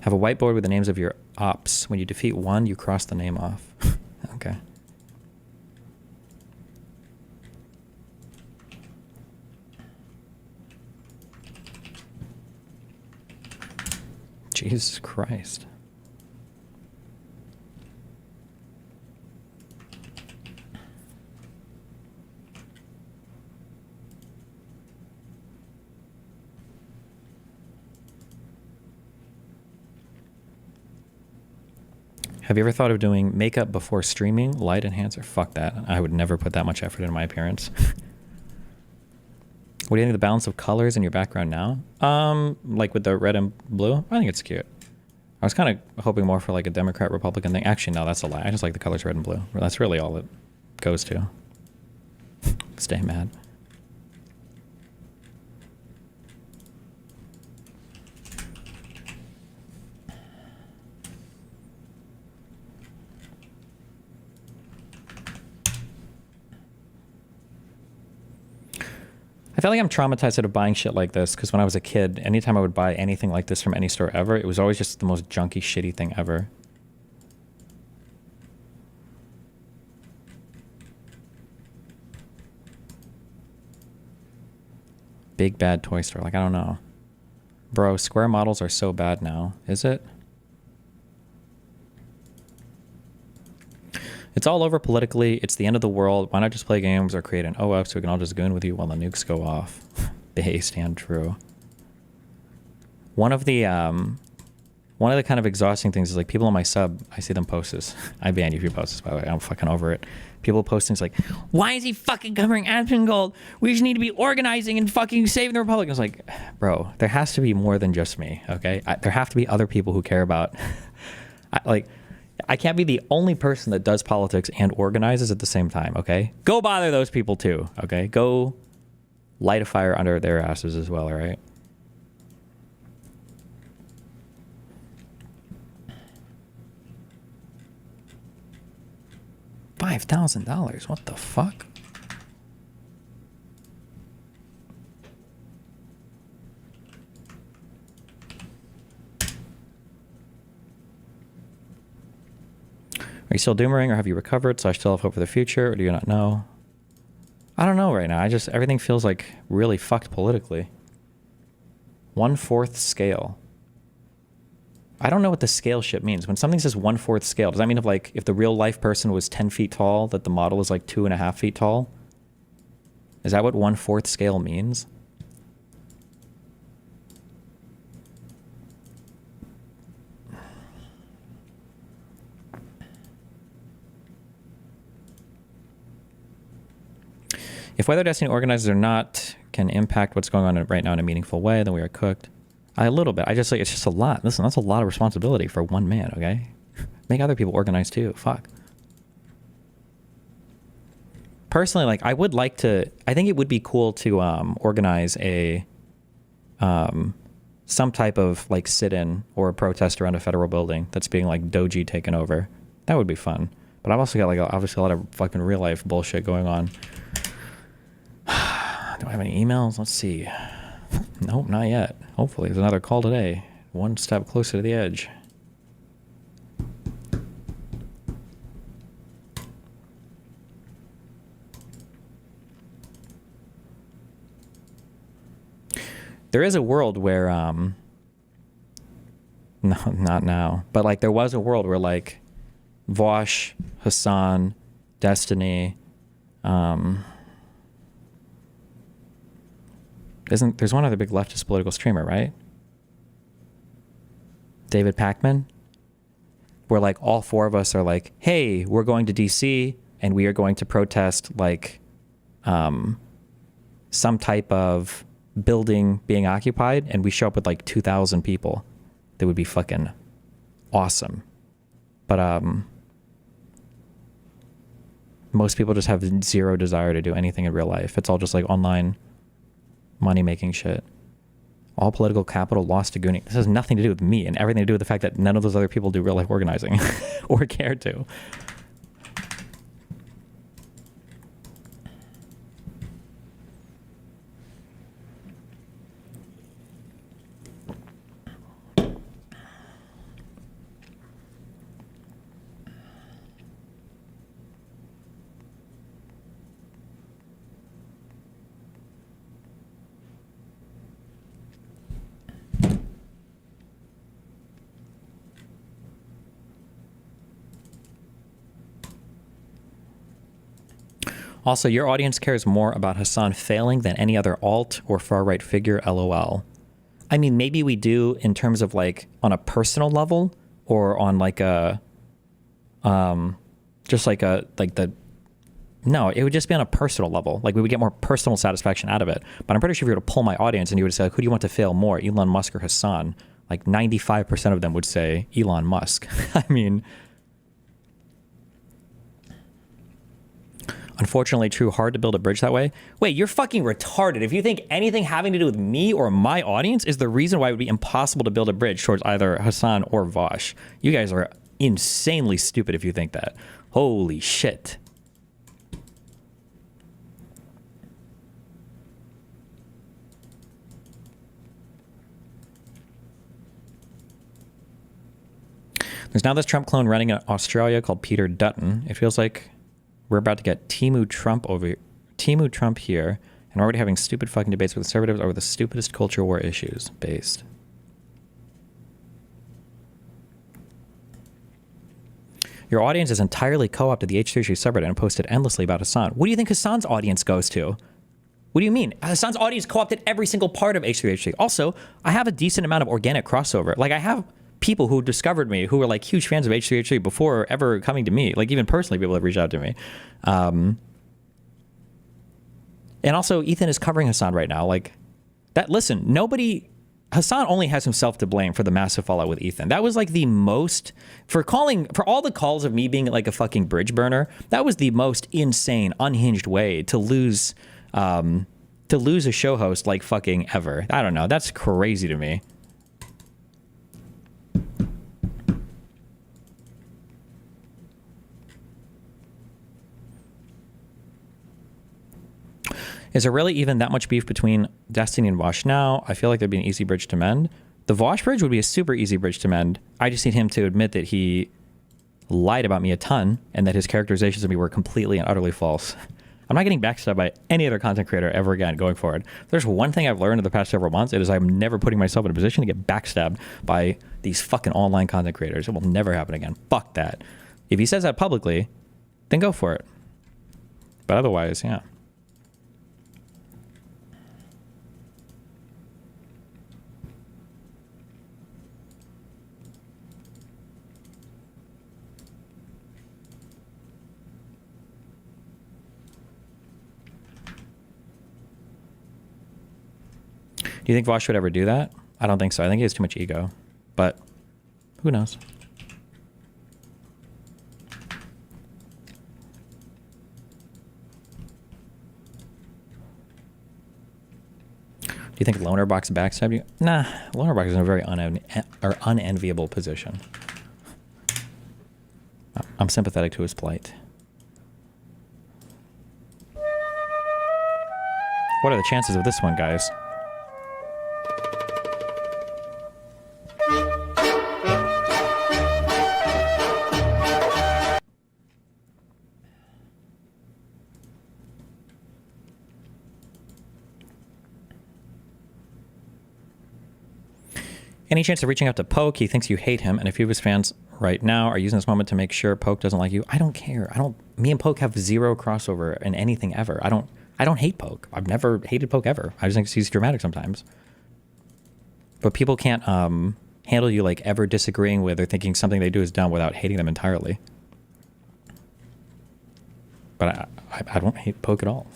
Have a whiteboard with the names of your ops. When you defeat one, you cross the name off. Okay. Jesus Christ. Have you ever thought of doing makeup before streaming? Light enhancer? Fuck that. I would never put that much effort into my appearance. What do you think of the balance of colors in your background now? Like with the red and blue? I think it's cute. I was kind of hoping more for like a Democrat Republican thing. Actually, no, that's a lie. I just like the colors red and blue. That's really all it goes to. Stay mad. I feel like I'm traumatized out of buying shit like this because when I was a kid, anytime I would buy anything like this from any store ever, it was always just the most junky, shitty thing ever. Big bad toy store. Like, I don't know. Bro, square models are so bad now. Is it? It's all over politically. It's the end of the world. Why not just play games or create an OF so we can all just goon with you while the nukes go off? They stand true. One of the kind of exhausting things is like people on my sub, I see them post this. I ban you if you post this, by the way. I'm fucking over it. People post things like, why is he fucking covering Aspengold? We just need to be organizing and fucking saving the Republic. I was like, bro, there has to be more than just me, okay? There have to be other people who care about... I can't be the only person that does politics and organizes at the same time, okay? Go bother those people too, okay? Go light a fire under their asses as well, all right? $5,000? What the fuck? Are you still doomering or have you recovered? So I still have hope for the future, or do you not know? I don't know right now. Everything feels like really fucked politically. 1/4 scale. I don't know what the scale shit means. When something says 1/4 scale, does that mean if the real life person was 10 feet tall, that the model is like 2.5 feet tall? Is that what 1/4 scale means? If Weather Destiny organizers or not can impact what's going on right now in a meaningful way, then we are cooked. A little bit. It's just a lot. Listen, that's a lot of responsibility for one man, okay? Make other people organize too. Fuck. Personally, I would like to, I think it would be cool to organize some type of sit-in or a protest around a federal building that's being doji taken over. That would be fun. But I've also got obviously a lot of fucking real life bullshit going on. Do I have any emails? Let's see. Nope, not yet. Hopefully there's another call today. One step closer to the edge. There is a world where, no, not now, but there was a world where Vosh, Hassan, Destiny, there's one other big leftist political streamer, right? David Pakman, where all four of us are hey, we're going to DC and we are going to protest some type of building being occupied, and we show up with 2,000 people. That would be fucking awesome. But most people just have zero desire to do anything in real life. It's all just online money-making shit. All political capital lost to Gooning. This has nothing to do with me and everything to do with the fact that none of those other people do real life organizing or care to. Also, your audience cares more about Hassan failing than any other alt or far-right figure, LOL. I mean, maybe we do in terms of like on a personal level or on like a, just like a, like the, no, it would just be on a personal level. Like we would get more personal satisfaction out of it. But I'm pretty sure if you were to poll my audience and you would say, like, who do you want to fail more, Elon Musk or Hassan? Like 95% of them would say Elon Musk. I mean, unfortunately true, hard to build a bridge that way. Wait, you're fucking retarded. If you think anything having to do with me or my audience is the reason why it would be impossible to build a bridge towards either Hassan or Vosh, you guys are insanely stupid if you think that. Holy shit. There's now this Trump clone running in Australia called Peter Dutton. It feels like we're about to get Timu Trump here, and we're already having stupid fucking debates with conservatives over the stupidest culture war issues based. Your audience is entirely co-opted the H3 subreddit and posted endlessly about Hassan. What do you think Hassan's audience goes to? What do you mean? Hassan's audience co-opted every single part of H3. Also, I have a decent amount of organic crossover. Like I have people who discovered me who were like huge fans of H3 before ever coming to me. Like even personally, people have reached out to me. And also Ethan is covering Hassan right now. Like that, listen, Hassan only has himself to blame for the massive fallout with Ethan. That was like the most, for all the calls of me being like a fucking bridge burner, that was the most insane, unhinged way to lose a show host like fucking ever. I don't know. That's crazy to me. Is there really even that much beef between Destiny and Vosh now? I feel like there'd be an easy bridge to mend. The Vosh bridge would be a super easy bridge to mend. I just need him to admit that he lied about me a ton and that his characterizations of me were completely and utterly false. I'm not getting backstabbed by any other content creator ever again going forward. If there's one thing I've learned in the past several months, it is I'm never putting myself in a position to get backstabbed by these fucking online content creators. It will never happen again. Fuck that. If he says that publicly, then go for it. But otherwise, yeah. Do you think Vosh would ever do that? I don't think so. I think he has too much ego. But who knows? Do you think Lonerbox backstabbed you? Nah, Lonerbox is in a very unenviable position. I'm sympathetic to his plight. What are the chances of this one, guys? Any chance of reaching out to Poke? He thinks you hate him, and a few of his fans right now are using this moment to make sure Poke doesn't like you. I don't care. Me and Poke have zero crossover in anything ever. I don't hate Poke. I've never hated Poke ever. I just think he's dramatic sometimes. But people can't handle you like ever disagreeing with or thinking something they do is dumb without hating them entirely. But I don't hate Poke at all.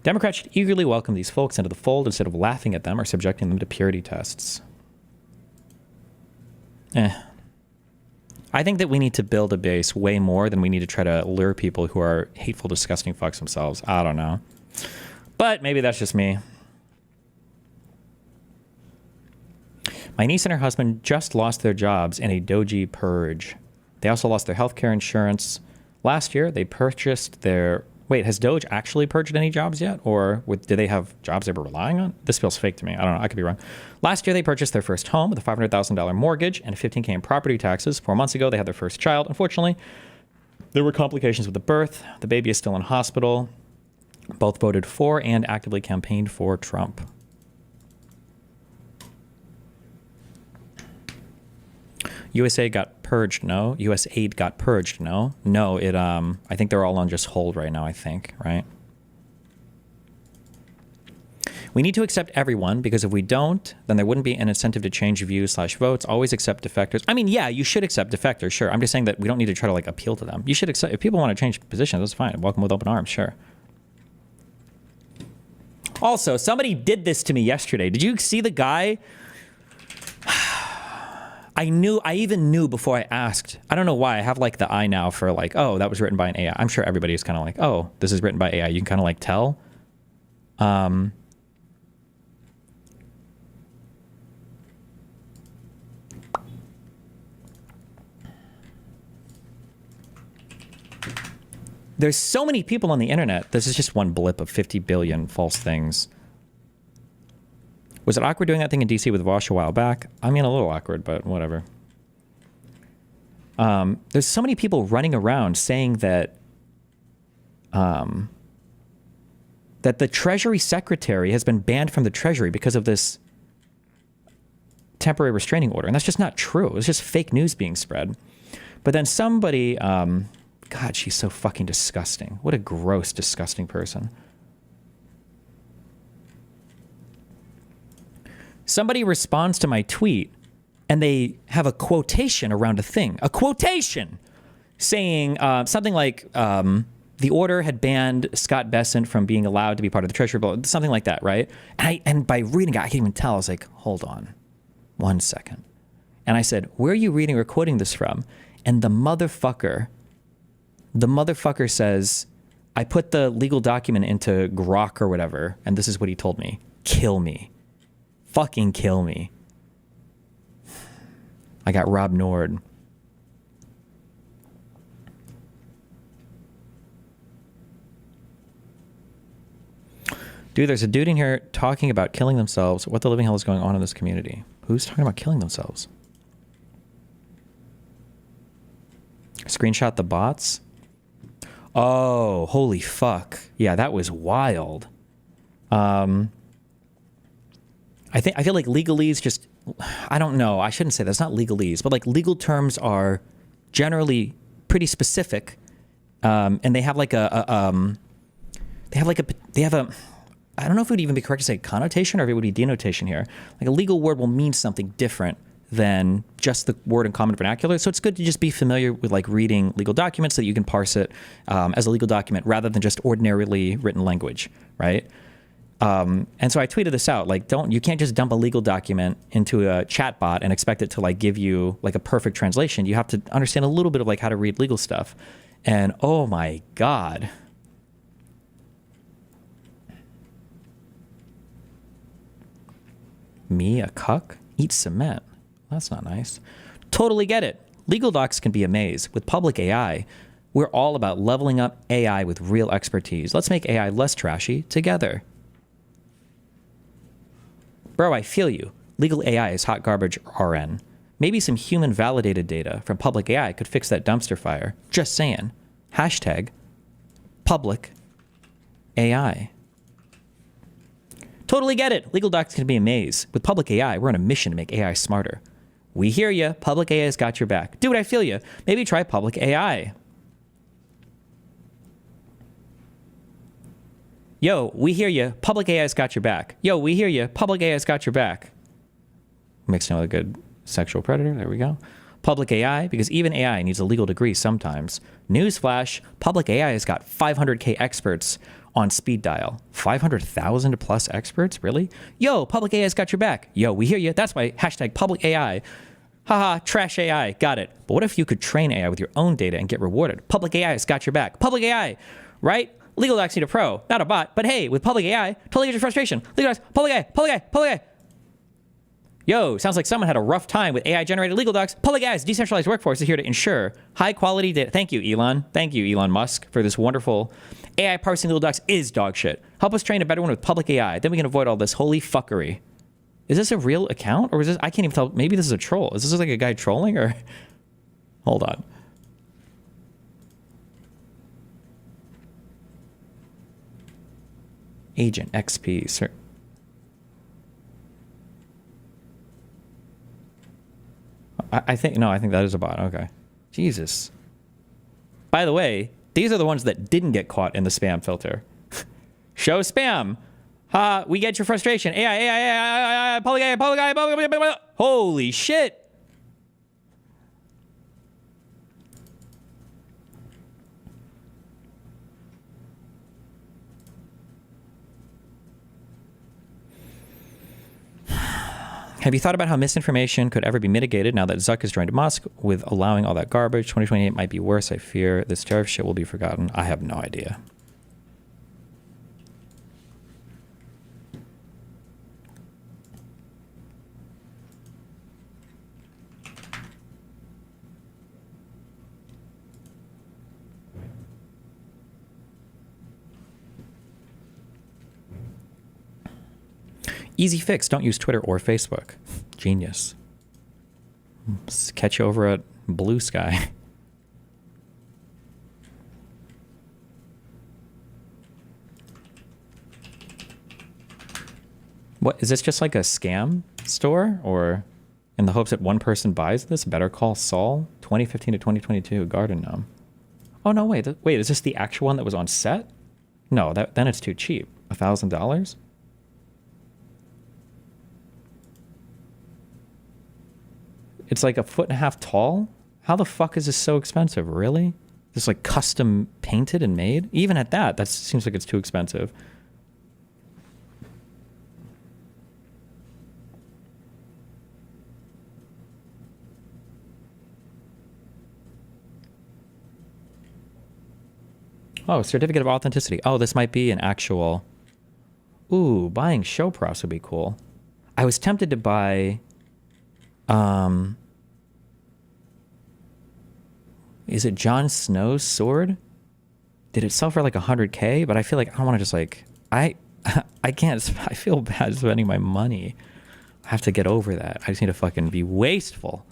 Democrats should eagerly welcome these folks into the fold instead of laughing at them or subjecting them to purity tests. I think that we need to build a base way more than we need to try to lure people who are hateful, disgusting fucks themselves. I don't know. But maybe that's just me. My niece and her husband just lost their jobs in a Doji purge. They also lost their healthcare insurance. Last year, they purchased their... Wait, has Doge actually purged any jobs yet? Or do they have jobs they were relying on? This feels fake to me. I don't know. I could be wrong. Last year, they purchased their first home with a $500,000 mortgage and $15K in property taxes. 4 months ago, they had their first child. Unfortunately, there were complications with the birth. The baby is still in hospital. Both voted for and actively campaigned for Trump. USA got purged, no. US aid got purged, no. No, I think they're all on just hold right now, I think, right? We need to accept everyone, because if we don't, then there wouldn't be an incentive to change views/votes. Always accept defectors. I mean, yeah, you should accept defectors, sure. I'm just saying that we don't need to try to like appeal to them. You should accept, if people want to change positions, that's fine. Welcome with open arms, sure. Also, somebody did this to me yesterday. Did you see the guy? I even knew before I asked. I don't know why. I have like the eye now for like, oh, that was written by an AI. I'm sure everybody is kind of like, oh, this is written by AI. You can kind of like tell. There's so many people on the internet. This is just one blip of 50 billion false things. Was it awkward doing that thing in DC with Vosh a while back? I mean, a little awkward, but whatever. There's so many people running around saying that that the Treasury Secretary has been banned from the Treasury because of this temporary restraining order. And that's just not true. It's just fake news being spread. But then somebody, God, she's so fucking disgusting. What a gross, disgusting person. Somebody responds to my tweet and they have a quotation around a thing. A quotation saying something like the order had banned Scott Bessent from being allowed to be part of the Treasury Bill. Something like that, right? And by reading it, I can't even tell. I was like, hold on 1 second. And I said, where are you reading or quoting this from? And the motherfucker says, I put the legal document into Grok or whatever, and this is what he told me. Kill me. Fucking kill me. I got Rob Nord. Dude, there's a dude in here talking about killing themselves. What the living hell is going on in this community? Who's talking about killing themselves? Screenshot the bots? Oh, holy fuck. Yeah, that was wild. I feel like legalese just, I don't know. I shouldn't say that's not legalese, but like legal terms are generally pretty specific. And they have like I don't know if it would even be correct to say connotation or if it would be denotation here. Like a legal word will mean something different than just the word in common vernacular. So it's good to just be familiar with like reading legal documents so that you can parse it as a legal document rather than just ordinarily written language, right? And so I tweeted this out, like, you can't just dump a legal document into a chat bot and expect it to like give you like a perfect translation. You have to understand a little bit of like how to read legal stuff. And oh my God. Me, a cuck? Eat cement. That's not nice. Totally get it. Legal docs can be a maze. With public AI, we're all about leveling up AI with real expertise. Let's make AI less trashy together. Bro, I feel you. Legal AI is hot garbage RN. Maybe some human validated data from public AI could fix that dumpster fire. Just saying. Hashtag public AI. Totally get it. Legal docs can be a maze. With public AI, we're on a mission to make AI smarter. We hear ya. Public AI has got your back. Dude, I feel you. Maybe try public AI. Yo, we hear you. Public AI's got your back. Yo, we hear you. Public AI's got your back. Mixed in with a good sexual predator. There we go. Public AI, because even AI needs a legal degree sometimes. Newsflash, public AI has got 500K experts on speed dial. 500,000 plus experts? Really? Yo, public AI's got your back. Yo, we hear you. That's why hashtag public AI. Haha, trash AI. Got it. But what if you could train AI with your own data and get rewarded? Public AI has got your back. Public AI, right? Legal docs need a pro, not a bot. But hey, with public AI, totally get your frustration. Legal docs, public AI, public AI, public AI. Yo, sounds like someone had a rough time with AI-generated legal docs. Public AI's decentralized workforce is here to ensure high-quality data. Thank you, Elon. Thank you, Elon Musk, for this wonderful AI parsing legal docs is dog shit. Help us train a better one with public AI. Then we can avoid all this holy fuckery. Is this a real account? Or is this... I can't even tell. Maybe this is a troll. Is this like a guy trolling? Or... Hold on. Agent XP, sir. I think that is a bot. Okay. Jesus. By the way, these are the ones that didn't get caught in the spam filter. Show spam. We get your frustration. AI, public AI. Holy shit. Have you thought about how misinformation could ever be mitigated now that Zuck has joined Musk with allowing all that garbage? 2028 might be worse. I fear this tariff shit will be forgotten. I have no idea. Easy fix. Don't use Twitter or Facebook. Genius. Catch you over at Blue Sky. What, is this just like a scam store? Or in the hopes that one person buys this? Better Call Saul? 2015 to 2022. Garden Gnome. Oh, no, wait. Wait, is this the actual one that was on set? No, then it's too cheap. $1,000? It's like 1.5 feet tall? How the fuck is this so expensive? Really? This like custom painted and made? Even at that seems like it's too expensive. Oh, certificate of authenticity. Oh, this might be an actual... Ooh, buying show props would be cool. I was tempted to buy... Is it Jon Snow's sword? Did it sell for like 100K? But I feel like I don't want to just like... I can't... I feel bad spending my money. I have to get over that. I just need to fucking be wasteful.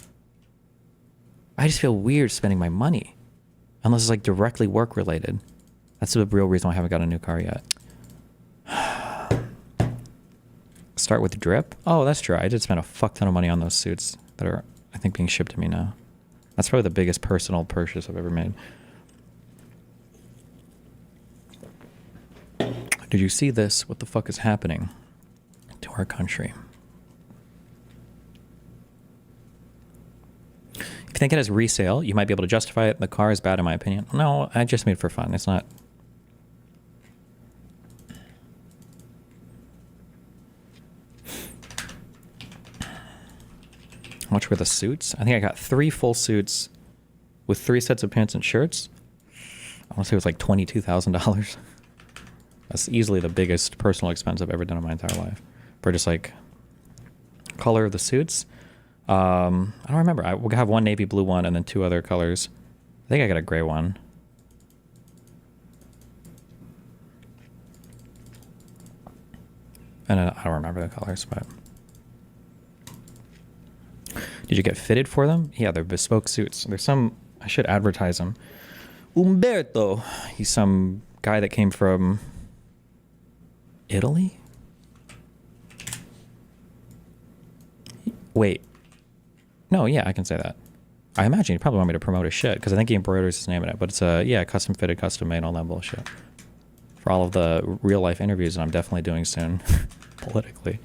I just feel weird spending my money. Unless it's like directly work related. That's the real reason why I haven't got a new car yet. Start with drip? Oh, that's true. I did spend a fuck ton of money on those suits that are, I think, being shipped to me now. That's probably the biggest personal purchase I've ever made. Did you see this? What the fuck is happening to our country? If you think it has resale, you might be able to justify it. The car is bad in my opinion. No, I just made it for fun. It's not... How much were the suits? I think I got 3 full suits with 3 sets of pants and shirts. I want to say it was like $22,000. That's easily the biggest personal expense I've ever done in my entire life. For just like color of the suits. I don't remember. I will have one navy blue one and then 2 other colors. I think I got a gray one. And I don't remember the colors, but... Did you get fitted for them? Yeah, they're bespoke suits. There's some... I should advertise them. Umberto. He's some guy that came from... Italy? Wait. No, yeah, I can say that. I imagine you probably want me to promote his shit, because I think he embroiders his name in it. But it's yeah, custom fitted, custom made, all that bullshit. For all of the real life interviews that I'm definitely doing soon. Politically.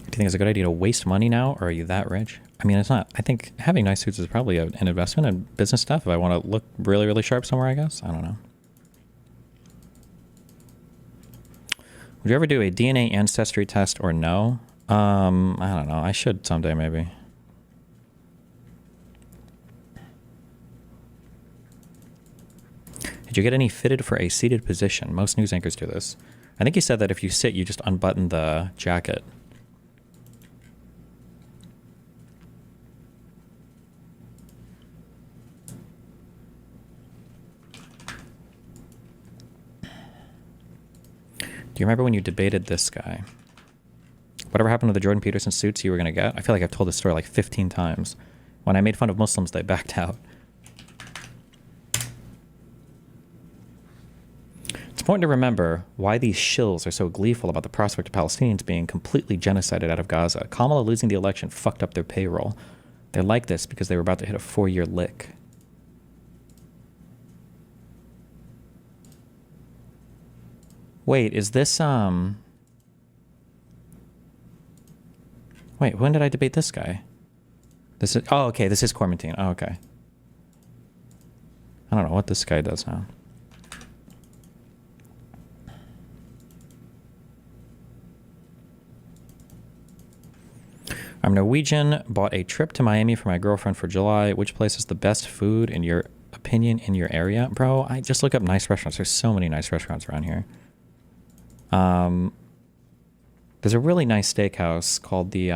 Do you think it's a good idea to waste money now, or are you that rich? I mean, it's not. I think having nice suits is probably an investment in business stuff. If I want to look really, really sharp somewhere, I guess. I don't know. Would you ever do a DNA ancestry test or no? I don't know. I should someday, maybe. Did you get any fitted for a seated position? Most news anchors do this. I think he said that if you sit, you just unbutton the jacket. Do you remember when you debated this guy? Whatever happened to the Jordan Peterson suits you were going to get? I feel like I've told this story like 15 times. When I made fun of Muslims, they backed out. It's important to remember why these shills are so gleeful about the prospect of Palestinians being completely genocided out of Gaza. Kamala losing the election fucked up their payroll. They're like this because they were about to hit a 4-year lick. Wait, is this, Wait, when did I debate this guy? This is, oh, okay, this is Quarantine. Oh, okay. I don't know what this guy does now. I'm Norwegian, bought a trip to Miami for my girlfriend for July. Which place is the best food, in your opinion, in your area? Bro, I just look up nice restaurants. There's so many nice restaurants around here. There's a really nice steakhouse called the,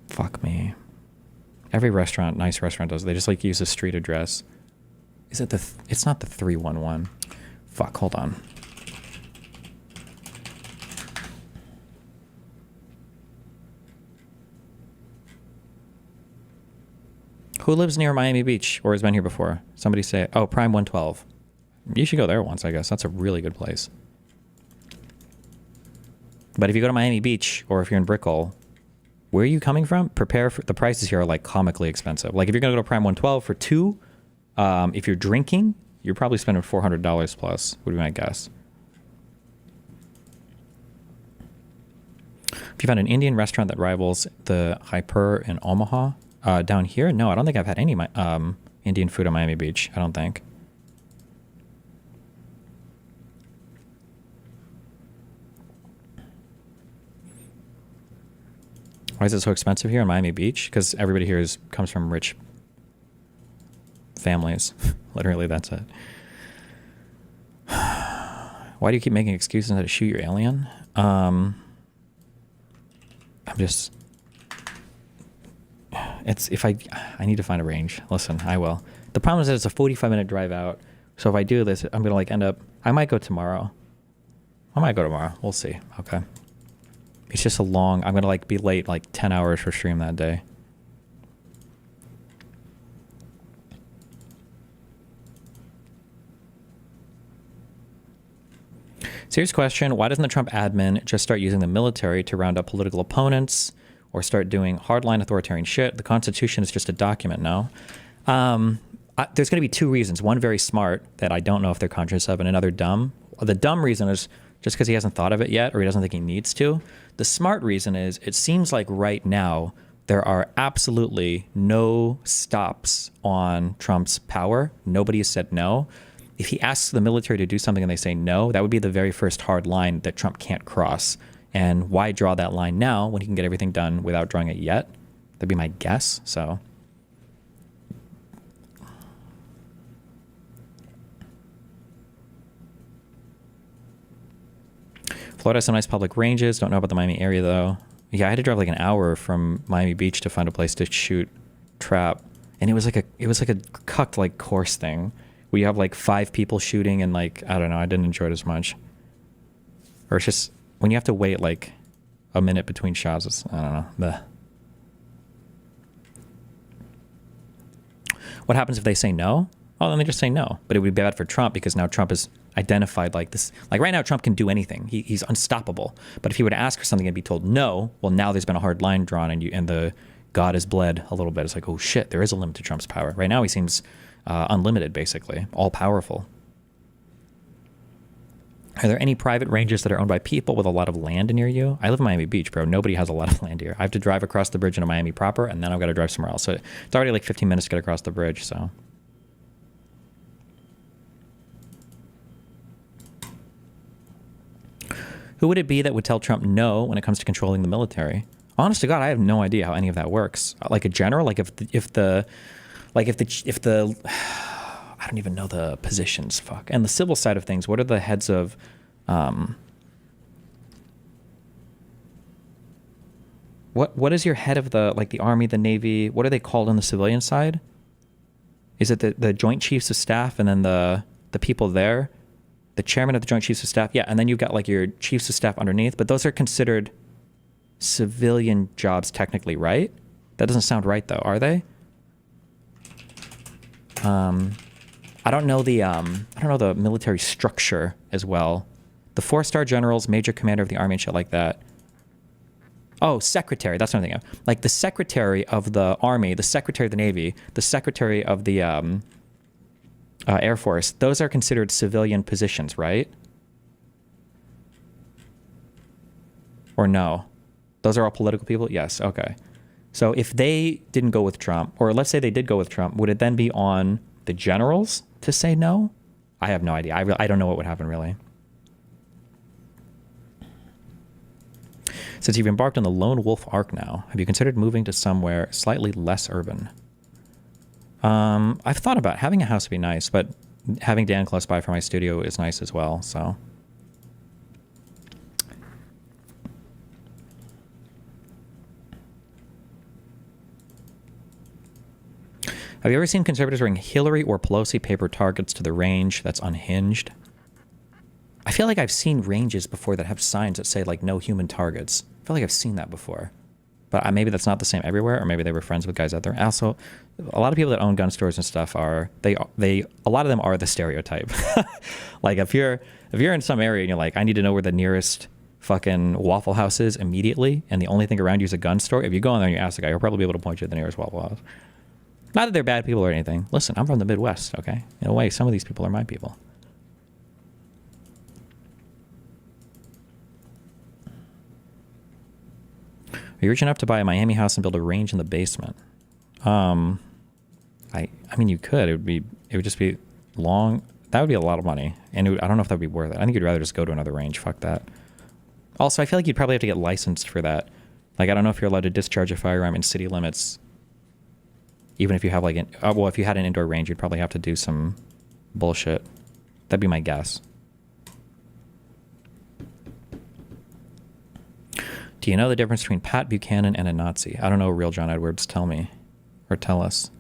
fuck me. Every restaurant, nice restaurant does. They just like use a street address. Is it the, it's not the 311. Fuck, hold on. Who lives near Miami Beach or has been here before? Somebody say, oh, Prime 112. You should go there once, I guess. That's a really good place. But if you go to Miami Beach or if you're in Brickell, where are you coming from? Prepare for, the prices here are like comically expensive. Like if you're going to go to Prime 112 for 2, if you're drinking, you're probably spending $400 plus, would be my guess. If you found an Indian restaurant that rivals the Hyper in Omaha, down here, no, I don't think I've had any Indian food on Miami Beach. I don't think. Why is it so expensive here in Miami Beach? Because everybody here comes from rich families. Literally, that's it. Why do you keep making excuses to shoot your alien? I'm just... It's, if I need to find a range. Listen, I will. The problem is that it's a 45-minute drive out. So if I do this, I'm going to like end up... I might go tomorrow. I might go tomorrow. We'll see. Okay. It's just a long... I'm going to like be late like 10 hours for stream that day. Serious question. Why doesn't the Trump admin just start using the military to round up political opponents or start doing hardline authoritarian shit? The Constitution is just a document, no? There's going to be 2 reasons. One very smart that I don't know if they're conscious of, and another dumb. The dumb reason is just because he hasn't thought of it yet or he doesn't think he needs to. The smart reason is it seems like right now there are absolutely no stops on Trump's power. Nobody has said no. If he asks the military to do something and they say no, that would be the very first hard line that Trump can't cross. And why draw that line now when he can get everything done without drawing it yet? That'd be my guess, so... Florida has some nice public ranges. Don't know about the Miami area, though. Yeah, I had to drive like an hour from Miami Beach to find a place to shoot trap. And it was like a cucked like course thing where you have like 5 people shooting and like, I don't know, I didn't enjoy it as much. Or it's just, when you have to wait like a minute between shots, it's, I don't know. Bleh. What happens if they say no? Oh, then they just say no. But it would be bad for Trump because now Trump is identified like this. Like right now, Trump can do anything. He's unstoppable. But if he were to ask for something and be told no, well, now there's been a hard line drawn and the God has bled a little bit. It's like, oh shit, there is a limit to Trump's power. Right now, he seems unlimited, basically, all powerful. Are there any private ranges that are owned by people with a lot of land near you? I live in Miami Beach, bro. Nobody has a lot of land here. I have to drive across the bridge into Miami proper, and then I've got to drive somewhere else. So it's already like 15 minutes to get across the bridge, so... Who would it be that would tell Trump no when it comes to controlling the military? Honest to God, I have no idea how any of that works. Like a general, like if the I don't even know the positions. Fuck. And the civil side of things, what are the heads of? What is your head of the the Army, the Navy? What are they called on the civilian side? Is it the Joint Chiefs of Staff and then the people there, the chairman of the Joint Chiefs of Staff? Yeah, and then you've got like your Chiefs of Staff underneath, but those are considered civilian jobs technically, right? That doesn't sound right though, are they? I don't know the military structure as well. The 4-star generals, major commander of the army and shit like that. Oh, secretary. That's what I'm thinking of. Like the secretary of the army, the secretary of the navy, the secretary of the Air Force. Those are considered civilian positions, right? Or no? Those are all political people? Yes. Okay. So if they didn't go with Trump, or let's say they did go with Trump, would it then be on the generals to say no? I have no idea. I don't know what would happen really. Since you've embarked on the lone wolf arc now, have you considered moving to somewhere slightly less urban? I've thought about having a house would be nice, but having Dan close by for my studio is nice as well, so. Have you ever seen conservatives bring Hillary or Pelosi paper targets to the range that's unhinged? I feel like I've seen ranges before that have signs that say like no human targets. I feel like I've seen that before. But maybe that's not the same everywhere, or maybe they were friends with guys out there. Also, a lot of people that own gun stores and stuff a lot of them are the stereotype. Like if you're in some area and you're like, I need to know where the nearest fucking Waffle House is immediately, and the only thing around you is a gun store, if you go in there and you ask the guy, he'll probably be able to point you to the nearest Waffle House. Not that they're bad people or anything. Listen, I'm from the Midwest, okay? In a way, some of these people are my people. Are you rich enough to buy a Miami house and build a range in the basement? I mean, you could. It would just be long. That would be a lot of money, and I don't know if that would be worth it. I think you'd rather just go to another range. Fuck that. Also, I feel like you'd probably have to get licensed for that. Like, I don't know if you're allowed to discharge a firearm in city limits. Even if you have like if you had an indoor range, you'd probably have to do some bullshit. That'd be my guess. Do you know the difference between Pat Buchanan and a Nazi? I don't know, real John Edwards. Tell me. Or tell us.